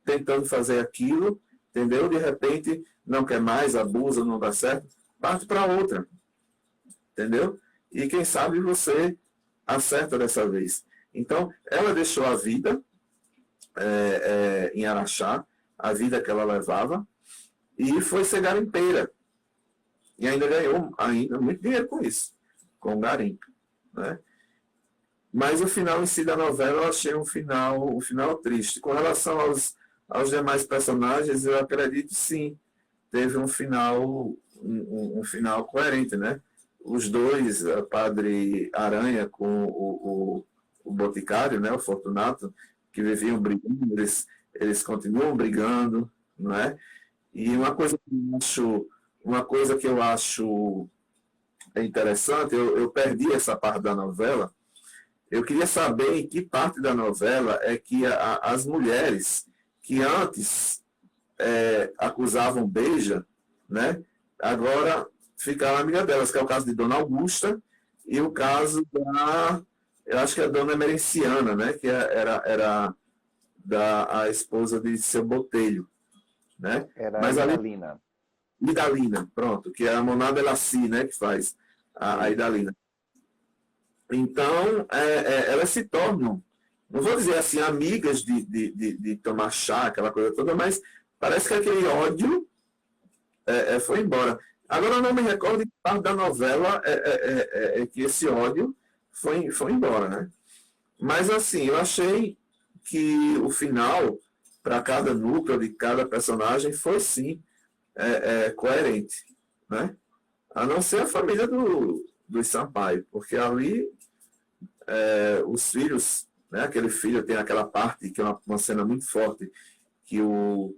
Speaker 1: tentando fazer aquilo, entendeu? De repente não quer mais, abusa, não dá certo, parte para outra, entendeu? E quem sabe você acerta dessa vez. Então, ela deixou a vida em Araxá, a vida que ela levava, e foi ser garimpeira. E ainda ganhou muito dinheiro com isso, com o garimpo, né? Mas o final em si da novela eu achei um final triste. Com relação aos demais personagens, eu acredito sim, teve um final coerente, né? Os dois, a Padre Aranha com o Boticário, né, o Fortunato, que viviam brigando, eles continuam brigando, não é? E uma coisa que eu acho interessante, eu perdi essa parte da novela. Eu queria saber em que parte da novela é que as mulheres que antes acusavam Beija, né, agora ficaram amigas delas, que é o caso de Dona Augusta e o caso eu acho que é a Dona Emerenciana, né, que era a esposa de seu Botelho, né?
Speaker 2: Era a
Speaker 1: Mas ali,
Speaker 2: Idalina.
Speaker 1: Idalina, pronto, que é a Monada Elaci, né, que faz a Idalina. Então, elas se tornam, não vou dizer assim, amigas de tomar chá, aquela coisa toda, mas parece que aquele ódio foi embora. Agora, eu não me recordo de que parte da novela que esse ódio foi embora, né? Mas, assim, eu achei que o final, para cada núcleo de cada personagem, foi, sim, coerente, né? A não ser a família dos Sampaio, porque ali os filhos, né, aquele filho tem aquela parte que é uma cena muito forte, que o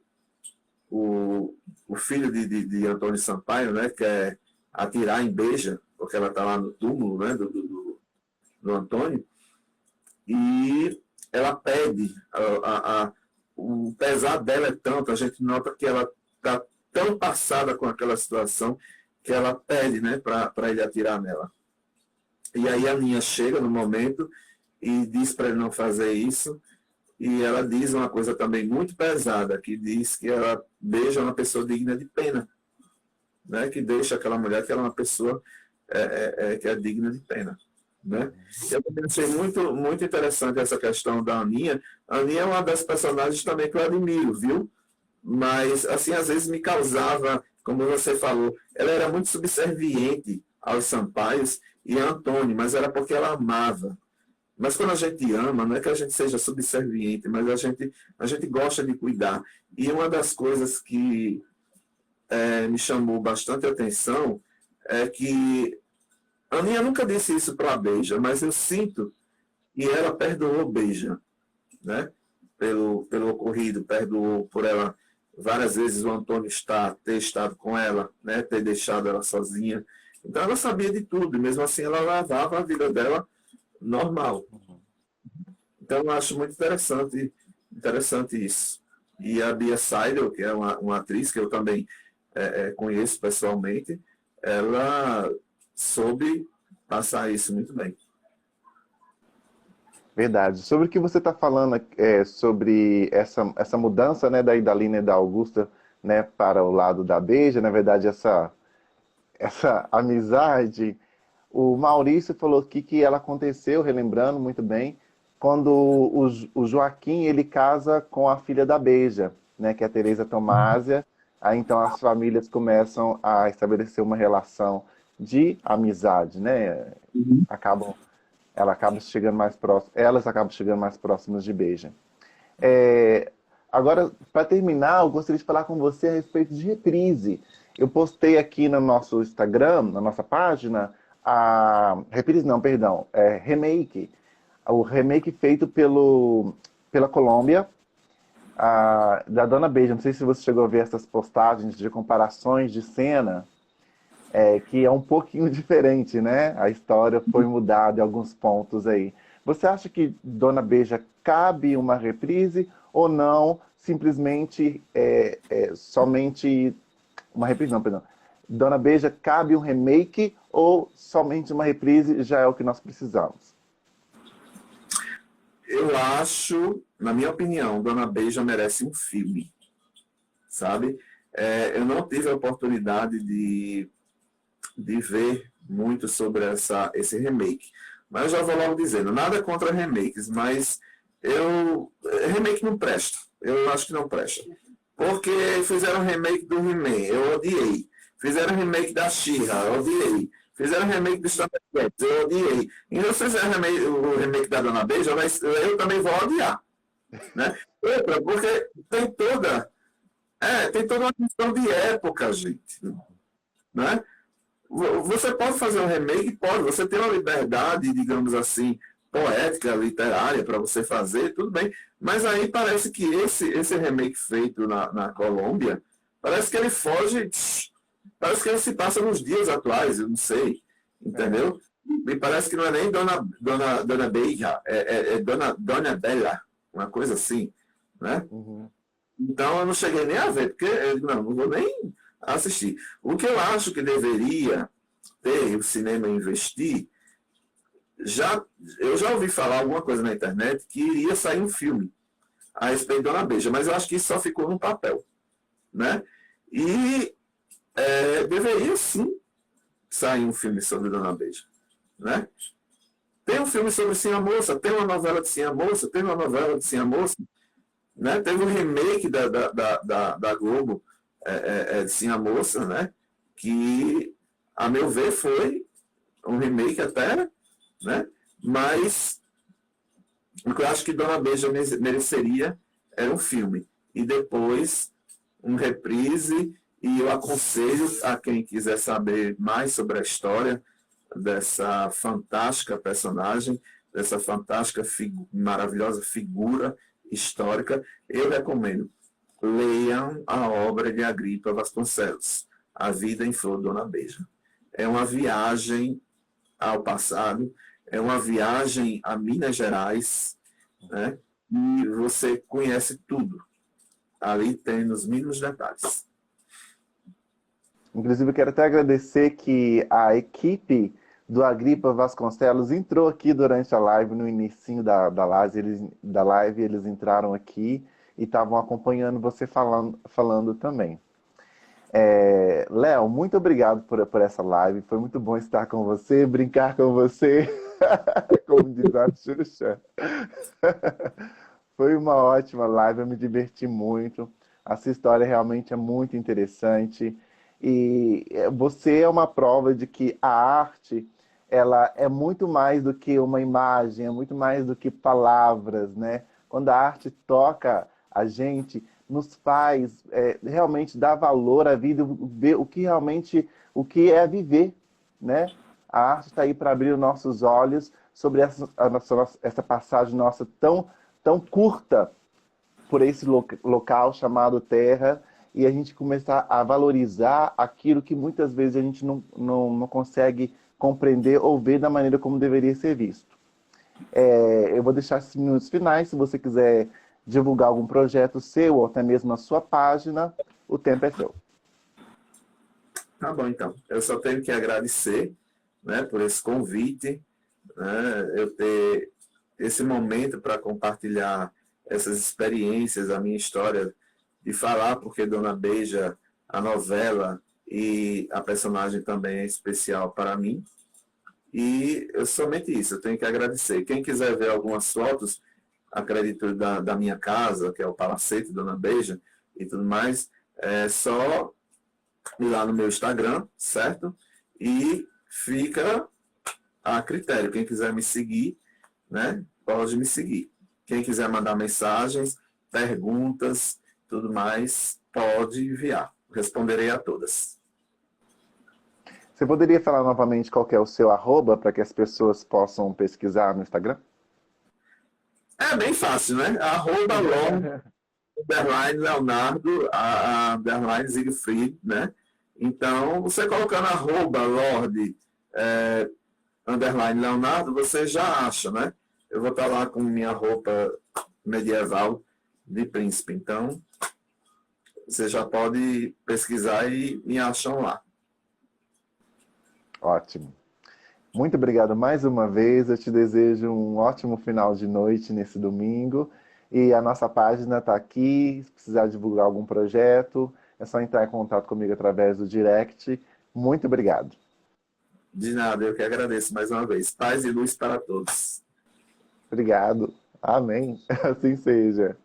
Speaker 1: filho de Antônio Sampaio, né, quer atirar em Beija, porque ela está lá no túmulo, né, do Antônio, e ela pede, o pesar dela é tanto, a gente nota que ela está tão passada com aquela situação, que ela pede, né, para ele atirar nela. E aí a Ninha chega no momento e diz para ele não fazer isso. E ela diz uma coisa também muito pesada, que diz que ela beija uma pessoa digna de pena, né? Que deixa aquela mulher que ela é uma pessoa que é digna de pena. Né? Eu também achei muito, muito interessante essa questão da Aninha. A Aninha é uma das personagens também que eu admiro, viu? Mas, assim, às vezes me causava, como você falou, ela era muito subserviente aos Sampaios e a Antônio, mas era porque ela amava. Mas quando a gente ama, não é que a gente seja subserviente, mas a gente gosta de cuidar. E uma das coisas que me chamou bastante atenção é que a Aninha nunca disse isso para a Beija, mas eu sinto que ela perdoou Beija, né? Pelo ocorrido, perdoou por ela várias vezes o Antônio ter estado com ela, né? Ter deixado ela sozinha. Então ela sabia de tudo, e mesmo assim ela levava a vida dela normal. Então eu acho muito interessante isso. E a Bia Seidel, que é uma atriz que eu também conheço pessoalmente, ela soube passar isso muito bem.
Speaker 2: Verdade. Sobre o que você está falando, sobre essa mudança, né, da Idalina e da Augusta né, para o lado da Beija, na verdade, essa amizade, o Maurício falou aqui que ela aconteceu, relembrando muito bem, quando o Joaquim ele casa com a filha da Beija, né, que é a Teresa Tomásia. Aí então as famílias começam a estabelecer uma relação de amizade, né?
Speaker 1: Uhum.
Speaker 2: Acabam, ela acaba chegando mais próximo, elas acabam chegando mais próximas de Beija. É, agora, para terminar, eu gostaria de falar com você a respeito de reprise. Eu postei aqui no nosso Instagram, na nossa página, reprise não, perdão, remake. O remake feito pela Colômbia, da Dona Beija. Não sei se você chegou a ver essas postagens de comparações de cena, que é um pouquinho diferente, né? A história foi mudada em alguns pontos aí. Você acha que Dona Beija cabe uma reprise ou não? Simplesmente somente uma reprise, não, perdão. Dona Beija cabe um remake ou somente uma reprise já é o que nós precisamos?
Speaker 1: Eu acho, na minha opinião, Dona Beija merece um filme, sabe? Eu não tive a oportunidade de ver muito sobre esse remake. Mas eu já vou logo dizendo, nada contra remakes, mas remake não presta. Eu acho que não presta. Porque fizeram remake do He-Man, eu odiei. Fizeram remake da She-Ra, eu odiei. Fizeram remake do Thundercats, eu odiei. E se fizeram o remake da Dona Beija, eu também vou odiar. Né? Outra, porque tem toda uma questão de época, gente. Né? Você pode fazer um remake? Pode. Você tem uma liberdade, digamos assim, poética, literária para você fazer, tudo bem. Mas aí parece que esse remake feito na Colômbia, parece que ele foge, parece que ele se passa nos dias atuais, eu não sei, entendeu? Me parece que não é nem Dona Beija, é Dona Bela, uma coisa assim, né?
Speaker 2: Uhum.
Speaker 1: Então eu não cheguei nem a ver, porque não vou nem assistir. O que eu acho que deveria ter o cinema investir, eu já ouvi falar alguma coisa na internet que iria sair um filme a respeito de Dona Beija, mas eu acho que isso só ficou no papel. Né? E deveria sim sair um filme sobre Dona Beija. Né? Tem um filme sobre Sim a Moça, tem uma novela de Sim a Moça, tem uma novela de Sim a Moça. Né? Teve um remake da Globo de Sim a Moça, né? Que, a meu ver, foi um remake até, né? Mas o que eu acho que Dona Beija mereceria era um filme. E depois um reprise, e eu aconselho a quem quiser saber mais sobre a história dessa fantástica personagem, dessa fantástica, maravilhosa figura histórica, eu recomendo. Leiam a obra de Agripa Vasconcelos, A Vida em Flor, Dona Beija. É uma viagem ao passado, é uma viagem a Minas Gerais, né? E você conhece tudo. Ali tem nos mínimos detalhes.
Speaker 2: Inclusive, eu quero até agradecer que a equipe do Agripa Vasconcelos entrou aqui durante a live, no inicinho da live, eles entraram aqui e estavam acompanhando você falando também. Léo, muito obrigado por essa live, foi muito bom estar com você, brincar com você, como diz a Xuxa. Foi uma ótima live, eu me diverti muito. A sua história realmente é muito interessante. E você é uma prova de que a arte, ela é muito mais do que uma imagem, é muito mais do que palavras, né? Quando a arte toca a gente, nos faz realmente dar valor à vida, ver o que realmente, o que é viver, né? A arte está aí para abrir os nossos olhos sobre essa passagem nossa tão curta por esse local chamado Terra e a gente começar a valorizar aquilo que muitas vezes a gente não consegue compreender ou ver da maneira como deveria ser visto. Eu vou deixar esses minutos finais, se você quiser divulgar algum projeto seu ou até mesmo a sua página, o tempo é seu.
Speaker 1: Tá bom, então. Eu só tenho que agradecer, né, por esse convite, né, eu ter esse momento para compartilhar essas experiências, a minha história de falar, porque Dona Beija, a novela e a personagem também é especial para mim. E somente isso, eu tenho que agradecer. Quem quiser ver algumas fotos, acredito, da minha casa, que é o Palacete Dona Beija e tudo mais, é só ir lá no meu Instagram, certo? E fica a critério. Quem quiser me seguir, né, pode me seguir. Quem quiser mandar mensagens, perguntas, tudo mais, pode enviar. Responderei a todas.
Speaker 2: Você poderia falar novamente qual que é o seu arroba para que as pessoas possam pesquisar no Instagram?
Speaker 1: É bem fácil, né? Arroba long, underline Leonardo, underline Siegfried, né? Então, você colocando arroba Lorde, underline Leonardo, você já acha, né? Eu vou estar lá com minha roupa medieval de príncipe. Então, você já pode pesquisar e me acham lá.
Speaker 2: Ótimo. Muito obrigado mais uma vez. Eu te desejo um ótimo final de noite nesse domingo. E a nossa página está aqui. Se precisar divulgar algum projeto, é só entrar em contato comigo através do direct. Muito obrigado.
Speaker 1: De nada, eu que agradeço mais uma vez. Paz e luz para todos.
Speaker 2: Obrigado. Amém. Assim seja.